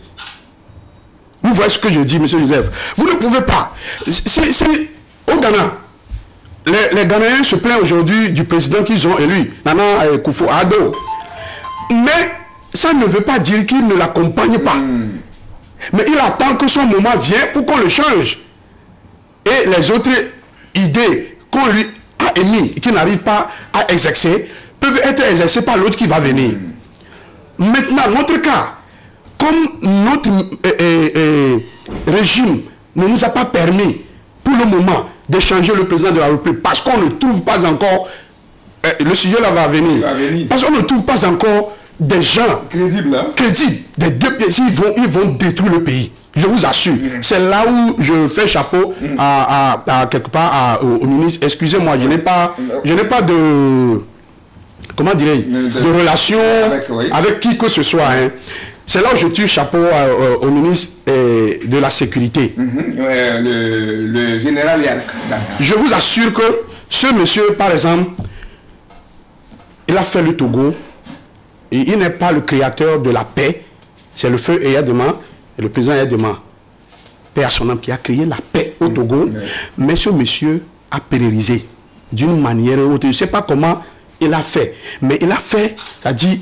Vous voyez ce que je dis, M. Joseph. Vous ne pouvez pas. Au Ghana, les Ghanéens se plaignent aujourd'hui du président qu'ils ont élu, Nana Akufo-Addo. Mais ça ne veut pas dire qu'il ne l'accompagne pas. Mais il attend que son moment vienne pour qu'on le change. Et les autres idées qu'on lui a émises, qu'il n'arrive pas à exercer, peuvent être exercées par l'autre qui va venir. Maintenant, notre cas, comme notre régime ne nous a pas permis, pour le moment, de changer le président de la République, parce qu'on ne trouve pas encore, le sujet là va venir, parce qu'on ne trouve pas encore des gens crédibles, des deux pieds, ils vont détruire le pays. Je vous assure. C'est là où je fais chapeau à quelque part au ministre. Excusez-moi, je n'ai pas de, comment dirais-je, de relation avec qui que ce soit. C'est là où je tire chapeau au ministre de la Sécurité. Le général Yannick. Je vous assure que ce monsieur, par exemple, il a fait le Togo. Et il n'est pas le créateur de la paix. C'est le feu Eyadema et le président Eyadema. paix à son âme, qui a créé la paix au Togo, mais ce monsieur a pérennisé d'une manière ou autre. Je ne sais pas comment il a fait, mais il a fait, c'est-à-dire,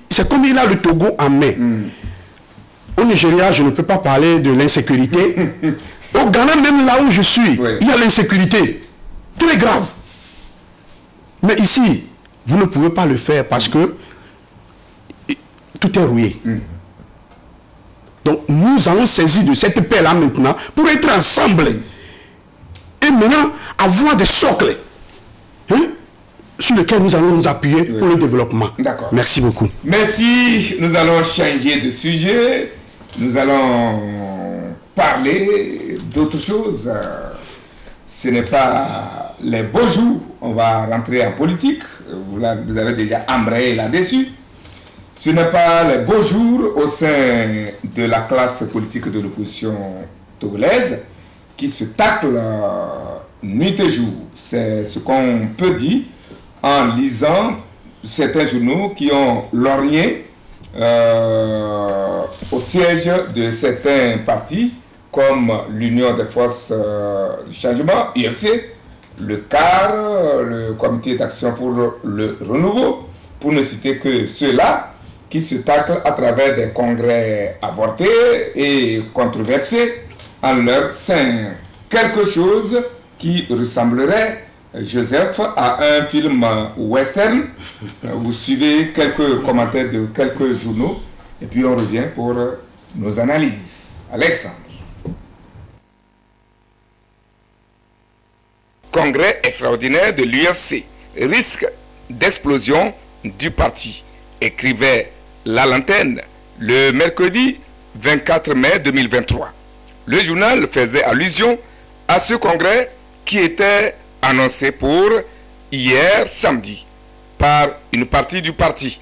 c'est comme il a le Togo en main. Au Nigeria, je ne peux pas parler de l'insécurité. Au Ghana, même là où je suis, il y a l'insécurité. Très grave. Mais ici, vous ne pouvez pas le faire parce que tout est rouillé. Donc, nous allons saisir de cette paix-là maintenant pour être ensemble. Et maintenant, avoir des socles sur lesquels nous allons nous appuyer pour le développement. D'accord. Merci beaucoup. Merci. Nous allons changer de sujet. Nous allons parler d'autre chose. Ce n'est pas les beaux jours. On va rentrer en politique. Vous avez déjà embrayé là-dessus. Ce n'est pas les beaux jours au sein de la classe politique de l'opposition togolaise qui se tacle nuit et jour. C'est ce qu'on peut dire en lisant certains journaux qui ont lorgné au siège de certains partis comme l'Union des forces du changement, UFC, le CAR, le Comité d'action pour le renouveau, pour ne citer que ceux-là qui se taclent à travers des congrès avortés et controversés en leur sein. Quelque chose qui ressemblerait, Joseph, à un film western. Vous suivez quelques commentaires de quelques journaux et puis on revient pour nos analyses. Alexandre. Congrès extraordinaire de l'UFC. Risque d'explosion du parti. Écrivait La Lanterne le mercredi 24 mai 2023. Le journal faisait allusion à ce congrès qui était annoncé pour hier samedi par une partie du parti.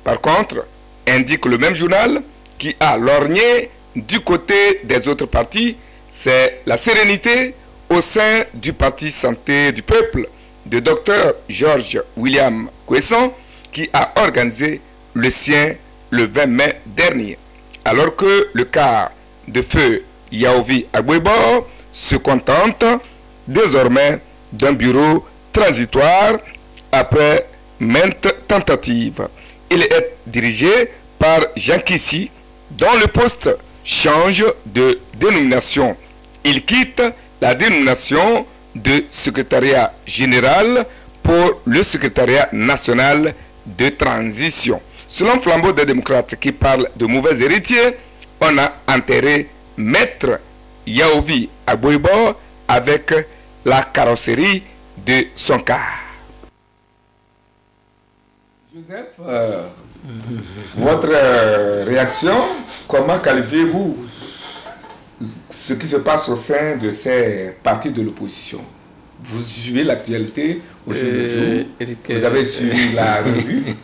Par contre, indique le même journal qui a lorgné du côté des autres partis, c'est la sérénité au sein du parti Santé du Peuple de Dr George William Kwesson qui a organisé le sien le 20 mai dernier. Alors que le cas de feu Yaovi Agbouebo se contente désormais d'un bureau transitoire après maintes tentatives. Il est dirigé par Jean Kissi, dont le poste change de dénomination. Il quitte la dénomination de secrétariat général pour le secrétariat national de transition. Selon Flambeau des démocrates qui parle de mauvais héritiers, on a enterré Maître Yaovi Agbouebo avec la carrosserie de son car. Joseph, votre réaction, comment qualifiez-vous ce qui se passe au sein de ces partis de l'opposition? Vous suivez l'actualité au jour le jour, vous avez suivi la revue,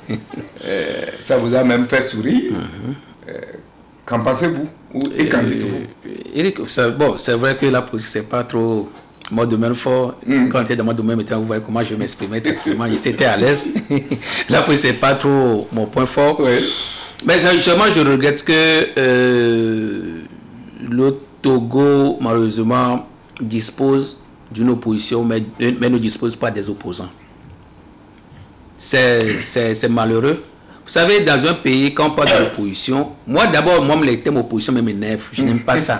ça vous a même fait sourire. Qu'en pensez-vous et qu'en dites-vous? Bon, c'est vrai que la politique, c'est pas trop mon domaine fort. Quand j'étais dans mon domaine, vous voyez comment je m'exprimais tranquillement, j'étais à l'aise. La politique, c'est pas trop mon point fort. Mais justement, je regrette que le Togo, malheureusement, dispose d'une opposition, mais ne dispose pas des opposants. C'est malheureux. Vous savez, dans un pays, quand on parle de l'opposition, moi d'abord, les thèmes opposition m'énervent. Je n'aime pas ça.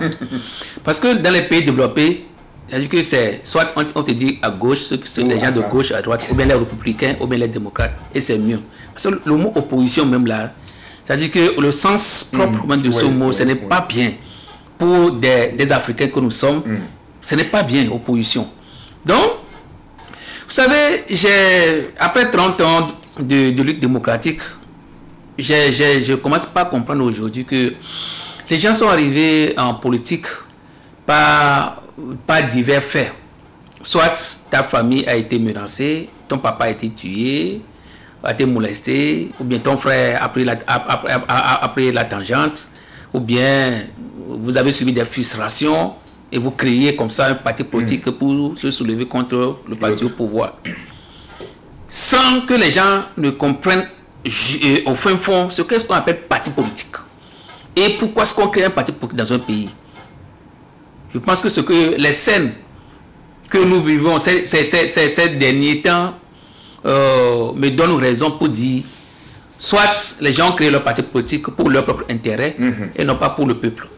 Parce que dans les pays développés, c'est-à-dire que c'est soit on te dit à gauche, ceux qui sont les gens de gauche, à droite, ou bien les républicains, ou bien les démocrates, et c'est mieux. Parce que le mot opposition, même là, c'est-à-dire que le sens propre de ce mot, ce n'est pas bien. Pour des Africains que nous sommes, ce n'est pas bien, opposition. Donc, vous savez, après 30 ans de lutte démocratique, je commence pas à comprendre aujourd'hui que les gens sont arrivés en politique par divers faits. Soit ta famille a été menacée, ton papa a été tué, a été molesté, ou bien ton frère a pris la tangente, ou bien vous avez subi des frustrations et vous créez comme ça un parti politique pour se soulever contre le parti au pouvoir. Sans que les gens ne comprennent au fin fond ce qu'est-ce qu'on appelle parti politique. Et pourquoi est-ce qu'on crée un parti politique dans un pays? Je pense que ce que les scènes que nous vivons ces derniers temps me donnent raison pour dire, soit les gens créent leur parti politique pour leur propre intérêt et non pas pour le peuple.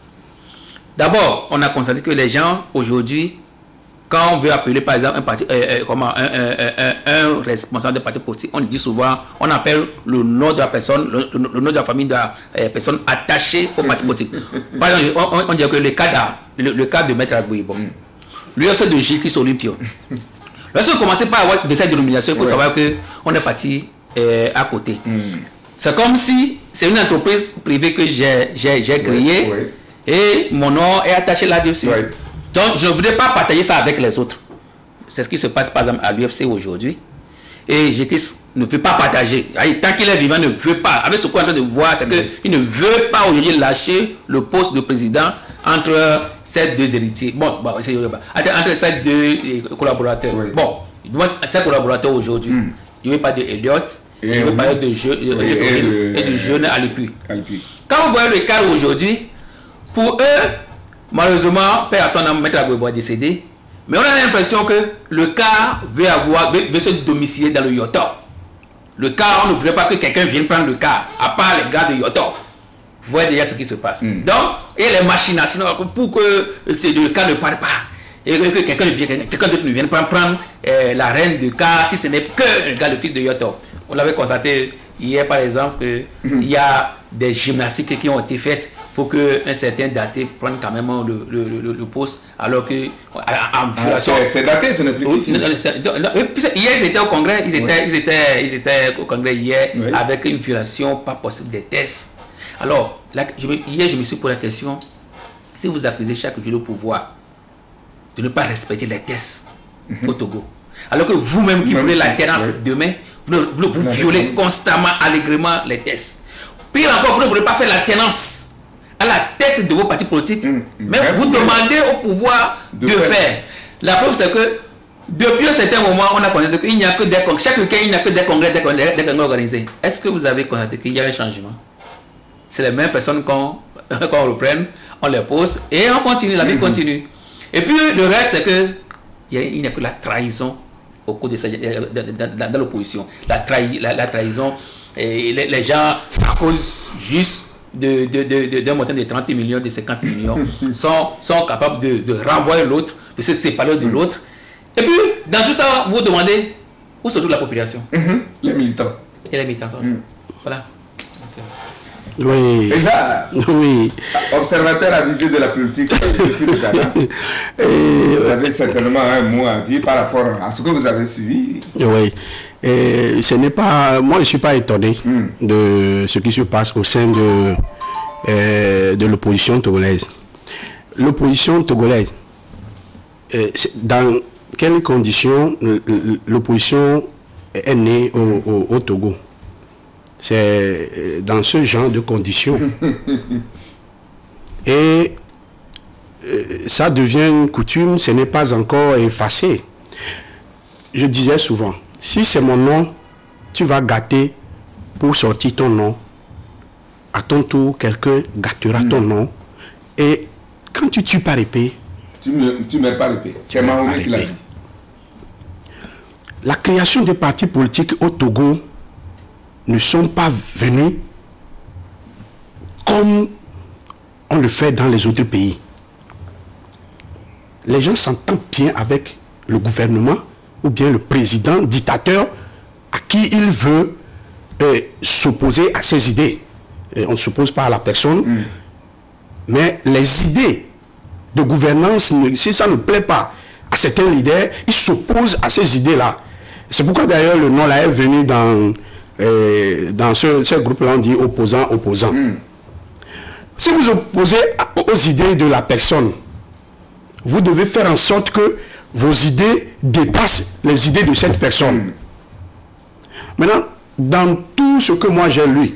D'abord, on a constaté que les gens aujourd'hui, quand on veut appeler par exemple un responsable de parti politique, on dit souvent, on appelle le nom de la personne, le nom de la famille de la personne attachée au parti politique. Par exemple, on dit que le cas de Maître Agboui, bon, l'UFC de J. Olympio. Lorsque vous commencez par avoir de cette dénomination, il faut savoir qu'on est parti à côté. C'est comme si c'est une entreprise privée que j'ai créée et mon nom est attaché là-dessus. Donc, je ne voudrais pas partager ça avec les autres. C'est ce qui se passe par exemple à l'UFC aujourd'hui. Et J.K. ne veut pas partager. Tant qu'il est vivant, il ne veut pas. Avec ce qu'on est en train de voir, c'est qu'il ne veut pas aujourd'hui lâcher le poste de président entre ces deux héritiers. Bon, entre ces deux collaborateurs. Bon, ces collaborateurs aujourd'hui, il ne veut pas de Elliott, il ne veut pas de Jeune Alipi. Quand vous voyez le cas aujourd'hui, pour eux, malheureusement, personne n'a Maître Agboui décédé. Mais on a l'impression que le cas veut se domicilier dans le Yotor. Le cas, on ne voudrait pas que quelqu'un vienne prendre le cas, à part les gars de Yotor. Vous voyez déjà ce qui se passe. Donc, il y a les machinations pour que le cas ne parte pas. Et que quelqu'un d'autre ne vienne pas prendre la reine de cas, si ce n'est que le gars, le fils de Yotor. On l'avait constaté hier, par exemple, il y a des gymnastiques qui ont été faites pour qu'un certain daté prenne quand même le poste, alors que en violation. C'est daté, ce n'est plus ici. Hier, ils étaient au Congrès, ils étaient au Congrès hier avec une violation pas possible des tests. Alors, hier, je me suis posé la question, si vous accusez chaque jour le pouvoir de ne pas respecter les tests au Togo, alors que vous-même qui voulez l'alternance demain, vous violez constamment, allègrement les tests. Pire encore, vous ne voulez pas faire l'alternance à la tête de vos partis politiques, mais vous demandez au pouvoir de faire. La preuve, c'est que depuis un certain moment, on a constaté qu'il n'y a que des congrès. Chaque week-end, il n'y a que des congrès organisés. Est-ce que vous avez constaté qu'il y a un changement? C'est les mêmes personnes qu'on reprenne, on les pose et on continue, la vie continue. Et puis le reste, c'est que il n'y a que la trahison au cours dans l'opposition. La trahison, et les gens, à cause juste d'un montant de 30 millions, de 50 millions, sont capables de renvoyer l'autre, de se séparer de l'autre. Et puis, dans tout ça, vous vous demandez où se trouve la population? Les militants. Et les militants. Voilà. Oui. Et ça, observateur avisé de la politique depuis le Ghana, vous avez certainement un mot à dire par rapport à ce que vous avez suivi. Oui. Et ce n'est pas, moi je ne suis pas étonné de ce qui se passe au sein de l'opposition togolaise. L'opposition togolaise, dans quelles conditions l'opposition est née au Togo? C'est dans ce genre de conditions. Et ça devient une coutume, ce n'est pas encore effacé. Je disais souvent, si c'est mon nom, tu vas gâter pour sortir ton nom. À ton tour, quelqu'un gâtera ton nom. Et quand tu tues par épée, tu ne mets pas l'épée. C'est Mahomet qui l'a dit. La création des partis politiques au Togo ne sont pas venus comme on le fait dans les autres pays. Les gens s'entendent bien avec le gouvernement ou bien le président dictateur à qui il veut s'opposer à ses idées. Et on ne s'oppose pas à la personne, mais les idées de gouvernance, si ça ne plaît pas à certains leaders, ils s'opposent à ces idées-là. C'est pourquoi d'ailleurs le nom là est venu dans ce groupe-là, on dit opposant. Si vous opposez aux idées de la personne, vous devez faire en sorte que vos idées dépassent les idées de cette personne. Maintenant, dans tout ce que moi j'ai lu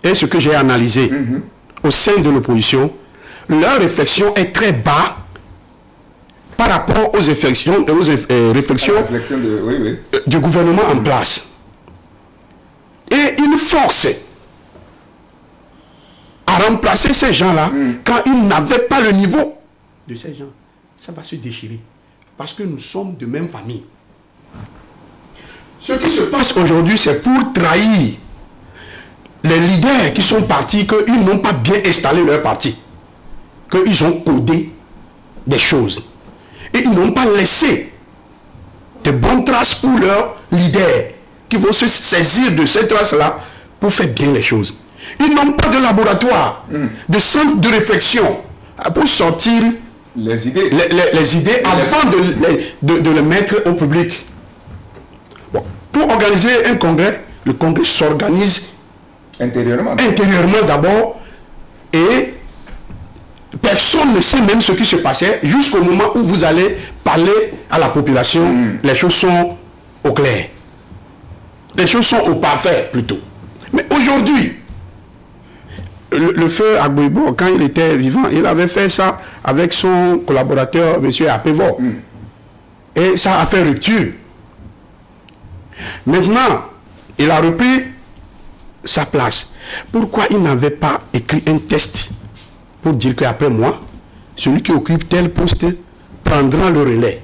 et ce que j'ai analysé au sein de l'opposition, leur réflexion est très bas par rapport aux réflexions du gouvernement en place. Et ils forcent à remplacer ces gens-là quand ils n'avaient pas le niveau de ces gens, ça va se déchirer. Parce que nous sommes de même famille. Ce qui se passe aujourd'hui, c'est pour trahir les leaders qui sont partis, qu'ils n'ont pas bien installé leur parti. Qu'ils ont codé des choses. Et ils n'ont pas laissé de bonnes traces pour leurs leaders qui vont se saisir de ces traces-là pour faire bien les choses. Ils n'ont pas de laboratoire, de centre de réflexion pour sortir les idées, les idées avant de les mettre au public. Bon. Pour organiser un congrès, le congrès s'organise intérieurement d'abord et personne ne sait même ce qui se passait jusqu'au moment où vous allez parler à la population. Les choses sont au clair. Les choses sont au parfait plutôt. Mais aujourd'hui, le feu Agboibo, quand il était vivant, il avait fait ça avec son collaborateur, M. Apevo. Et ça a fait rupture. Maintenant, il a repris sa place. Pourquoi il n'avait pas écrit un test pour dire qu'après moi, celui qui occupe tel poste prendra le relais?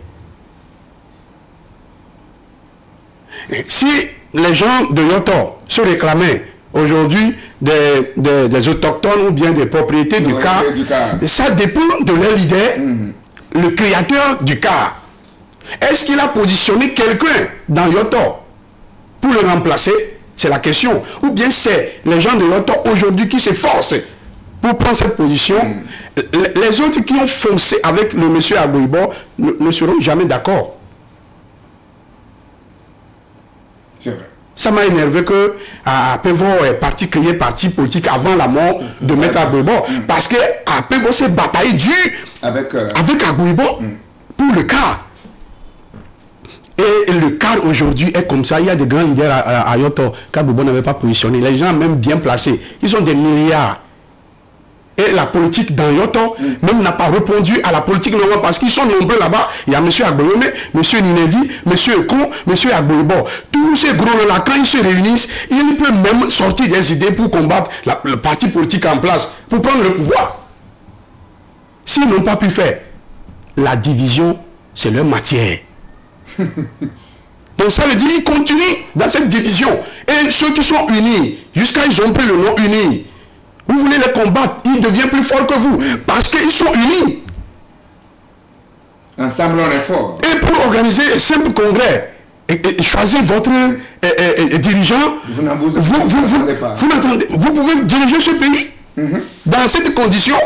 Et si les gens de Yoto se réclamaient aujourd'hui des autochtones ou bien des propriétés du car, ça dépend de leur leader, le créateur du car. Est-ce qu'il a positionné quelqu'un dans Yoto pour le remplacer? C'est la question. Ou bien c'est les gens de Yoto aujourd'hui qui s'efforcent pour prendre cette position. Les autres qui ont foncé avec le monsieur Agboibo ne seront jamais d'accord. C'est vrai. Ça m'a énervé que Apevo est parti créer parti politique avant la mort de Maître Agboibo. Parce que Apevo s'est bataillé dur avec Agboibo pour le car. Et le car aujourd'hui est comme ça. Il y a des grands leaders à Yoto qu'Agboibo n'avait pas positionné. Les gens même bien placés. Ils ont des milliards. Et la politique dans Yoto même n'a pas répondu à la politique normale parce qu'ils sont nombreux là-bas. Il y a M. Agboibo, M. Ninevi, M. Ekon, M. Agboibo. Tous ces gros-là, quand ils se réunissent, ils peuvent même sortir des idées pour combattre le parti politique en place, pour prendre le pouvoir. S'ils n'ont pas pu faire, la division, c'est leur matière. Donc ça veut dire qu'ils continuent dans cette division. Et ceux qui sont unis, jusqu'à ils ont pris le nom unis. Vous voulez les combattre, ils deviennent plus forts que vous. Parce qu'ils sont unis. Ensemble, on est fort. Et pour organiser un simple congrès, et choisir votre dirigeant, vous pouvez diriger ce pays dans cette condition.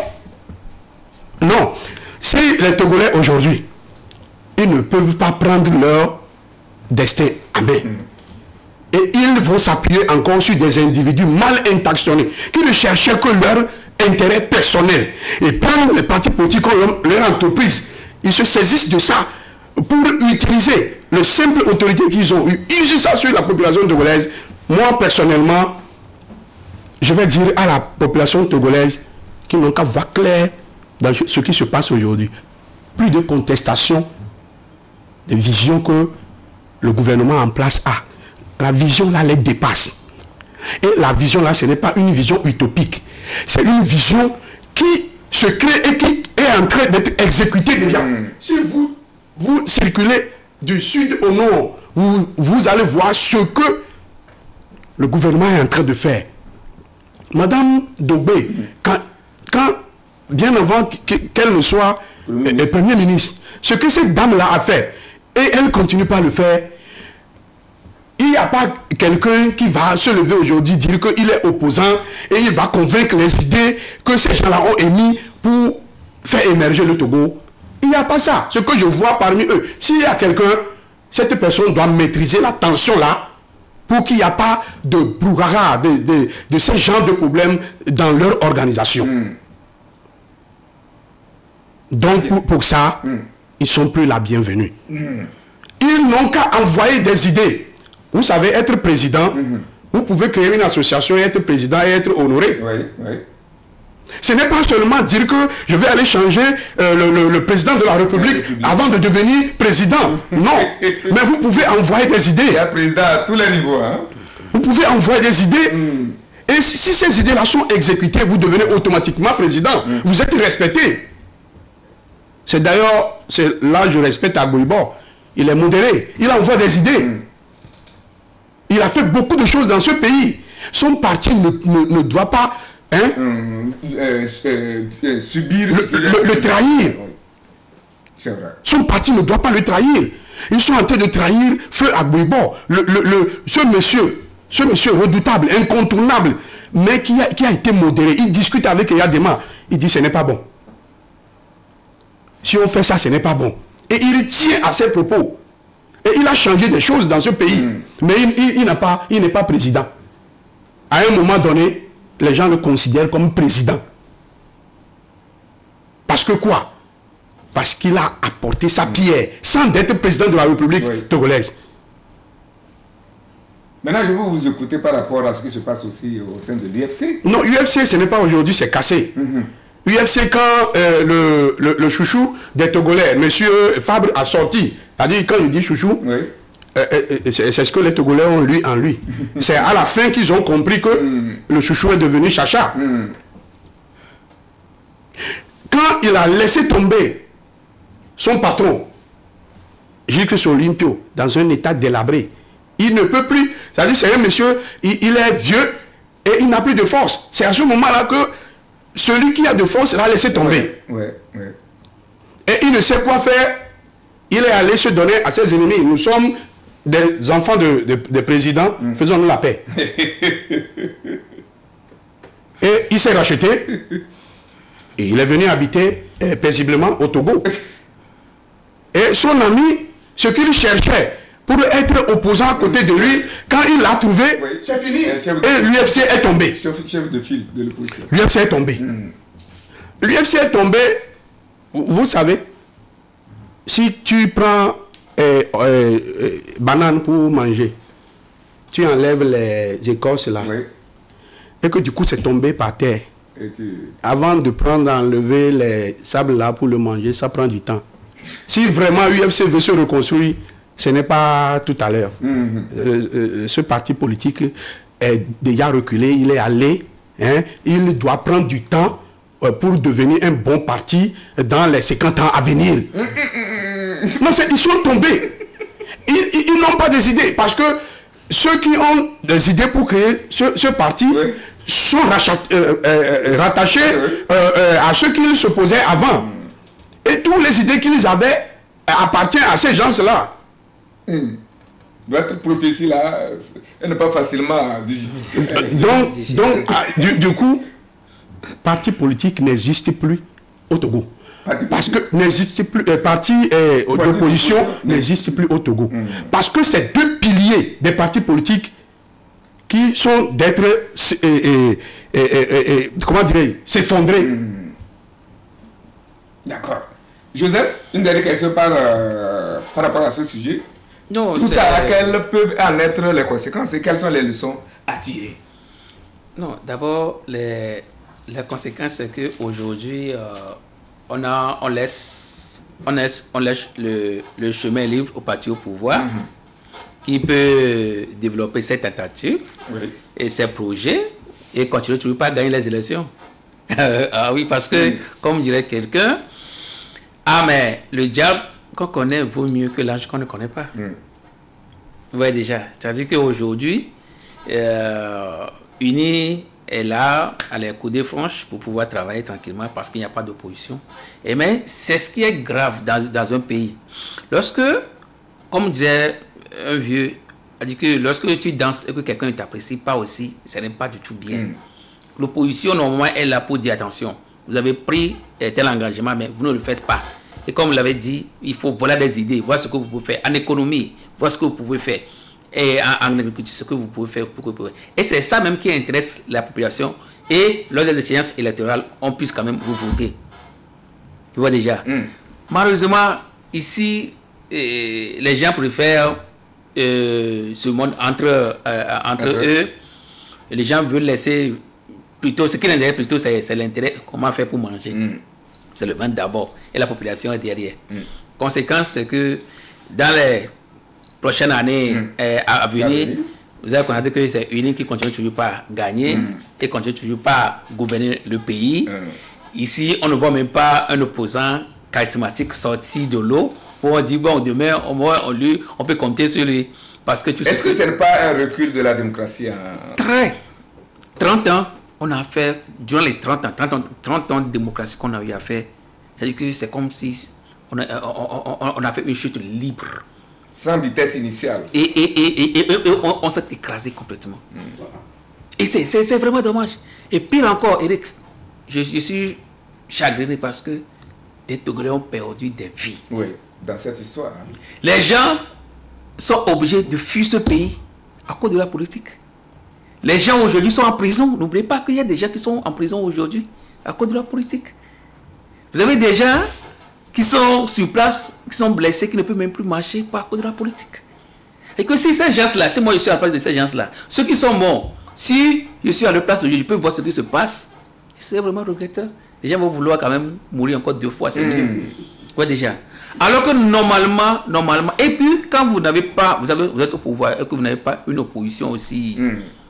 Non. Si les Togolais aujourd'hui, ils ne peuvent pas prendre leur destin à main. Et ils vont s'appuyer encore sur des individus mal intentionnés, qui ne cherchaient que leur intérêt personnel. Et prendre les partis politiques comme leur entreprise, ils se saisissent de ça pour utiliser le simple autorité qu'ils ont eu. Ils usent ça sur la population togolaise. Moi, personnellement, je vais dire à la population togolaise qu'ils n'ont qu'à voir clair dans ce qui se passe aujourd'hui. Plus de contestation, de vision que le gouvernement en place a. La vision là les dépasse. Et la vision là, ce n'est pas une vision utopique. C'est une vision qui se crée et qui est en train d'être exécutée déjà. Si vous circulez du sud au nord, vous allez voir ce que le gouvernement est en train de faire. Madame Dobé, quand bien avant qu'elle ne soit Premier ministre, ce que cette dame-là a fait, et elle continue pas à le faire, il n'y a pas quelqu'un qui va se lever aujourd'hui, dire qu'il est opposant et il va convaincre les idées que ces gens-là ont émis pour faire émerger le Togo. Il n'y a pas ça. Ce que je vois parmi eux, s'il y a quelqu'un, cette personne doit maîtriser la tension là pour qu'il n'y a pas de brouhaha, de ce genre de problèmes dans leur organisation. Donc pour ça, ils ne sont plus la bienvenue. Ils n'ont qu'à envoyer des idées. Vous savez, être président, vous pouvez créer une association et être président et être honoré. Ce n'est pas seulement dire que je vais aller changer le président de la République avant de devenir président. Non. Mais vous pouvez envoyer des idées. Il y a président à tous les niveaux. Hein? Vous pouvez envoyer des idées. Et si ces idées-là sont exécutées, vous devenez automatiquement président. Vous êtes respecté. C'est d'ailleurs, là je respecte Agboibo, il est modéré, il envoie des idées. Il a fait beaucoup de choses dans ce pays. Son parti ne doit pas subir le trahir. C'est vrai. Son parti ne doit pas le trahir. Ils sont en train de trahir Feu Agboibo, ce monsieur redoutable, incontournable, mais qui a été modéré. Il discute avec Yadema. Il dit ce n'est pas bon. Si on fait ça, ce n'est pas bon. Et il tient à ses propos. Et il a changé des choses dans ce pays. Mais il n'est pas président. À un moment donné, les gens le considèrent comme président. Parce que quoi? Parce qu'il a apporté sa pierre, sans être président de la République togolaise. Maintenant, je veux vous écouter par rapport à ce qui se passe aussi au sein de l'UFC. Non, l'UFC, ce n'est pas aujourd'hui, c'est cassé. UFC, quand le chouchou des Togolais, M. Fabre a sorti, c'est-à-dire quand il dit chouchou, c'est ce que les Togolais ont en lui. C'est à la fin qu'ils ont compris que le chouchou est devenu chacha. Quand il a laissé tomber son patron, Gilles Olympio, dans un état délabré, il ne peut plus, c'est-à-dire c'est un monsieur, il est vieux et il n'a plus de force. C'est à ce moment-là que celui qui a de force l'a laissé tomber. Et il ne sait quoi faire. Il est allé se donner à ses ennemis. Nous sommes des enfants de présidents. Faisons-nous la paix. Et il s'est racheté. Et il est venu habiter paisiblement au Togo. Et son ami, ce qu'il cherchait pour être opposant à côté de lui, quand il l'a trouvé, c'est fini. Et l'UFC est tombé. Chef de file de l'opposition. L'UFC est tombé. L'UFC est tombé, vous savez, si tu prends banane pour manger, tu enlèves les écorces là, et que du coup c'est tombé par terre. Avant de enlever les sables là pour le manger, ça prend du temps. Si vraiment l'UFC veut se reconstruire, ce n'est pas tout à l'heure. Ce parti politique est déjà reculé, il est allé, il doit prendre du temps pour devenir un bon parti dans les 50 ans à venir. Non, ils sont tombés. Ils n'ont pas des idées, parce que ceux qui ont des idées pour créer ce parti sont rattachés à ceux qui s'opposaient avant. Et toutes les idées qu'ils avaient appartiennent à ces gens-là. Votre prophétie là, elle n'est pas facilement du coup, parti politique n'existe plus au Togo. Parce que n'existe plus, parti d'opposition n'existe plus au Togo. Parce que c'est deux piliers des partis politiques qui sont d'être, comment dirais-je, s'effondrer. D'accord. Joseph, une dernière question par rapport à ce sujet. Non, tout ça, quelles peuvent en être les conséquences et quelles sont les leçons à tirer? Non, d'abord, les conséquences, c'est qu'aujourd'hui, on laisse le chemin libre au parti au pouvoir qui peut développer ses tentatives et ses projets et continuer toujours pas à gagner les élections. Ah oui, parce que, comme dirait quelqu'un, ah mais le diable qu'on connaît vaut mieux que l'ange qu'on ne connaît pas. Vous voyez déjà, c'est-à-dire qu'aujourd'hui, Uni est là, à les coudes franches pour pouvoir travailler tranquillement parce qu'il n'y a pas d'opposition. Mais c'est ce qui est grave dans un pays. Lorsque, comme dirait un vieux, dit que lorsque tu danses et que quelqu'un ne t'apprécie pas aussi, ce n'est pas du tout bien. L'opposition, normalement, est là pour dire attention. Vous avez pris tel engagement, mais vous ne le faites pas. Et comme vous l'avez dit, il faut voler des idées, voir ce que vous pouvez faire. En économie, voir ce que vous pouvez faire. Et en agriculture, ce que vous pouvez faire. Et c'est ça même qui intéresse la population. Et lors des échéances électorales, on puisse quand même vous voter. Tu vois déjà. Malheureusement, ici, les gens préfèrent ce monde entre eux. Et les gens veulent laisser plutôt, ce qui les intéresse plutôt, c'est l'intérêt, comment faire pour manger. C'est le ventre d'abord. Et la population est derrière. Conséquence, c'est que dans les prochaines années à venir, vous avez constaté que c'est Uni qui continue toujours pas à gagner et continue toujours pas à gouverner le pays. Ici, on ne voit même pas un opposant charismatique sorti de l'eau pour dire bon, demain, au moins, on peut compter sur lui. Parce que est-ce que ce n'est pas un recul de la démocratie? Très. 30 ans, on a fait, durant les 30 ans de démocratie qu'on a eu à faire, c'est-à-dire que c'est comme si on a fait une chute libre. Sans vitesse initiale. Et on s'est écrasé complètement. Et c'est vraiment dommage. Et pire encore, Eric, je suis chagriné parce que des Togolais ont perdu des vies. Oui, dans cette histoire. Les gens sont obligés de fuir ce pays à cause de la politique. Les gens aujourd'hui sont en prison. N'oubliez pas qu'il y a des gens qui sont en prison aujourd'hui à cause de la politique. Vous avez des gens qui sont sur place, qui sont blessés, qui ne peuvent même plus marcher à cause de la politique. Et que si ces gens-là, si moi je suis à la place de ces gens-là, ceux qui sont morts, si je suis à leur place aujourd'hui, je peux voir ce qui se passe, c'est vraiment regrettable. Les gens vont vouloir quand même mourir encore 2 fois, c'est mieux. Ouais, déjà. Alors que normalement, et puis quand vous n'avez pas, vous êtes au pouvoir et que vous n'avez pas une opposition aussi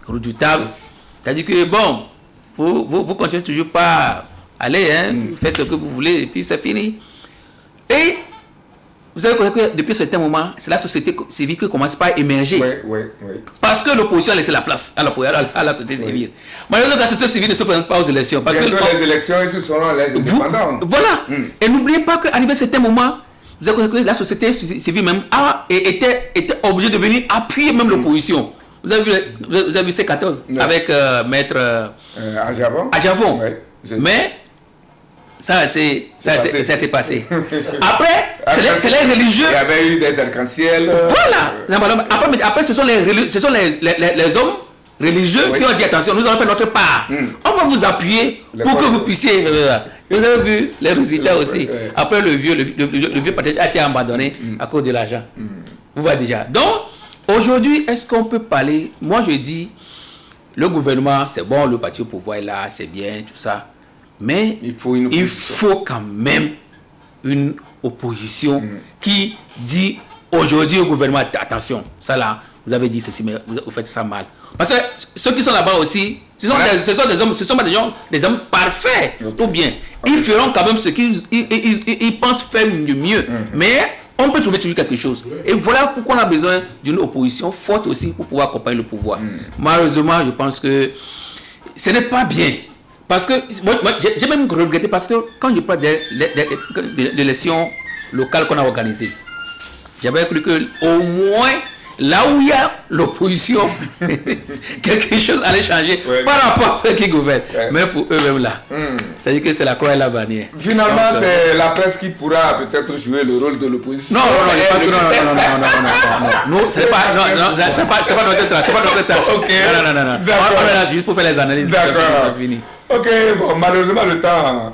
redoutable, c'est-à-dire que bon, vous continuez toujours pas à aller, faites ce que vous voulez et puis c'est fini. Et vous avez compris que depuis un certain moment, c'est la société civile qui commence pas à émerger. Oui. Parce que l'opposition a laissé la place à la société civile. Malheureusement, la société civile ne se présente pas aux élections. Parce que les élections, ce seront les indépendants. Voilà. Et n'oubliez pas qu'à un certain moment, vous avez compris que la société civile même était obligée de venir appuyer même l'opposition. Vous avez vu C14 avec Maître Ajavon. Mais ça s'est passé. Après, c'est les religieux. Il y avait eu des arcs-en-ciel. Voilà. Après, ce sont les hommes religieux qui ont dit attention, nous allons faire notre part. On va vous appuyer pour que vous puissiez. Vous avez vu les résultats aussi. Après, le vieux partage a été abandonné à cause de l'argent. Vous voyez déjà. Donc, aujourd'hui, est-ce qu'on peut parler? Moi, je dis, le gouvernement, c'est bon, le parti au pouvoir est là, c'est bien, tout ça. Mais il faut quand même une opposition qui dit aujourd'hui au gouvernement, attention, ça là, vous avez dit ceci, mais vous faites ça mal. Parce que ceux qui sont là-bas aussi, ce sont pas des hommes parfaits, tout bien. Ils feront quand même ce qu'ils pensent faire de mieux. Mais on peut trouver toujours quelque chose. Et voilà pourquoi on a besoin d'une opposition forte aussi pour pouvoir accompagner le pouvoir. Malheureusement, je pense que ce n'est pas bien. Parce que, moi j'ai même regretté parce que quand je parle des élections locales qu'on a organisées, j'avais cru qu'au moins, là où il y a l'opposition, quelque chose allait changer par rapport à ceux qui gouvernent. Mais pour eux-mêmes là, c'est-à-dire que c'est la croix et la bannière. Finalement, c'est la presse qui pourra peut-être jouer le rôle de l'opposition. Non, c'est pas notre temps. Ok. Non. On est là juste pour faire les analyses. D'accord. Ok, bon, malheureusement le temps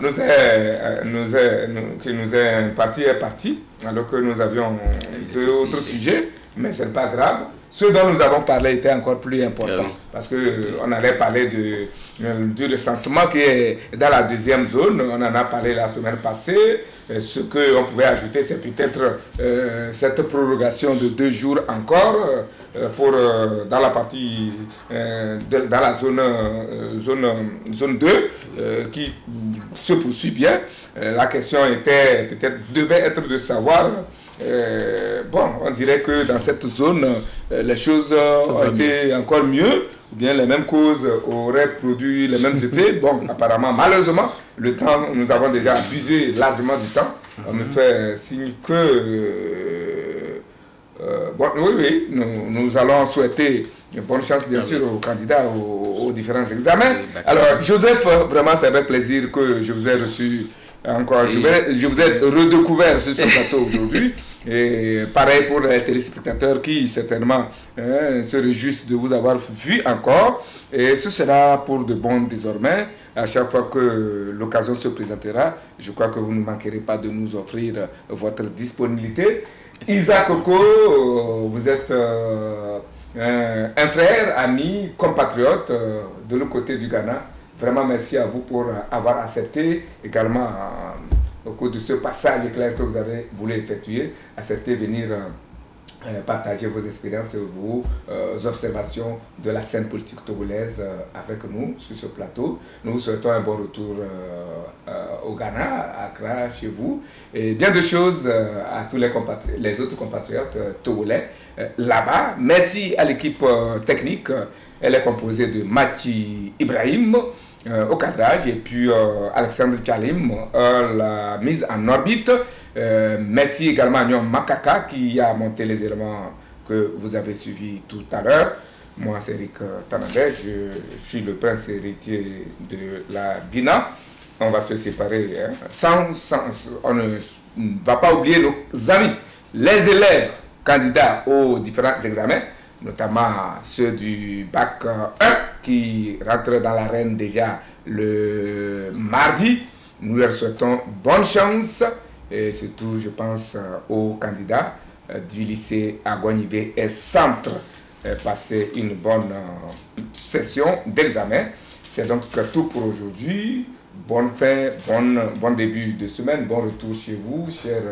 qui nous est imparti est parti, alors que nous avions 2 autres sujets, mais ce n'est pas grave. Ce dont nous avons parlé était encore plus important, parce qu'on allait parler du recensement qui est dans la 2e zone. On en a parlé la semaine passée. Ce qu'on pouvait ajouter, c'est peut-être cette prorogation de 2 jours encore pour dans la partie dans la zone 2 qui se poursuit bien. La question devait être de savoir. Bon, on dirait que dans cette zone, les choses ont été encore mieux, ou bien les mêmes causes auraient produit les mêmes effets. Bon, apparemment, malheureusement, le temps, nous avons déjà abusé largement du temps. On me fait signe que... bon, oui, nous allons souhaiter une bonne chance, bien sûr, aux candidats aux différents examens. Alors, Joseph, vraiment, c'est avec plaisir que je vous ai reçu encore. Je vous ai redécouvert sur ce plateau aujourd'hui. Et pareil pour les téléspectateurs qui certainement se réjouissent de vous avoir vu encore. Et ce sera pour de bon désormais. À chaque fois que l'occasion se présentera, je crois que vous ne manquerez pas de nous offrir votre disponibilité. Isaac Coco, vous êtes un frère, ami, compatriote de l'autre côté du Ghana. Vraiment merci à vous pour avoir accepté également au cours de ce passage éclair que vous avez voulu effectuer, accepter venir partager vos expériences, vos observations de la scène politique togolaise avec nous sur ce plateau. Nous vous souhaitons un bon retour au Ghana, à Accra, chez vous, et bien de choses à tous les autres compatriotes togolais là-bas. Merci à l'équipe technique. Elle est composée de Mathi Ibrahim au cadrage et puis Alexandre Kalim la mise en orbite. Merci également à Nyon Makaka qui a monté les éléments que vous avez suivis tout à l'heure. Moi, c'est Eric Tanabé, je suis le prince héritier de la Guinée. On va se séparer, hein. On ne va pas oublier nos amis, les élèves candidats aux différents examens, notamment ceux du bac 1 qui rentrent dans l'arène déjà le mardi. Nous leur souhaitons bonne chance et surtout, je pense, aux candidats du lycée Agouanivé et Centre. Passer une bonne session d'examen. C'est donc tout pour aujourd'hui. Bonne fin, bon début de semaine, bon retour chez vous, chers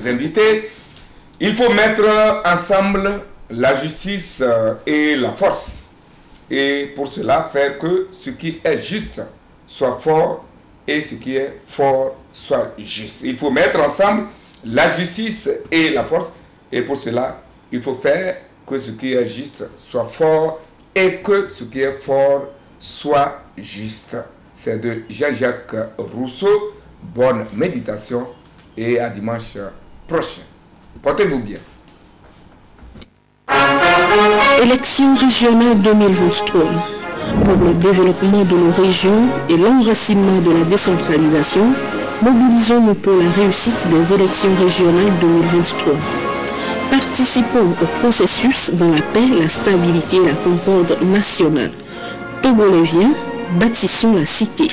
invités. Il faut mettre ensemble la justice et la force. Et pour cela, faire que ce qui est juste soit fort et ce qui est fort soit juste. Il faut mettre ensemble la justice et la force. Et pour cela, il faut faire que ce qui est juste soit fort et que ce qui est fort soit juste. C'est de Jean-Jacques Rousseau. Bonne méditation et à dimanche prochain. Portez-vous bien. Élections régionales 2023. Pour le développement de nos régions et l'enracinement de la décentralisation, mobilisons-nous pour la réussite des élections régionales 2023. Participons au processus dans la paix, la stabilité et la concorde nationale. Togoléviens, bâtissons la cité.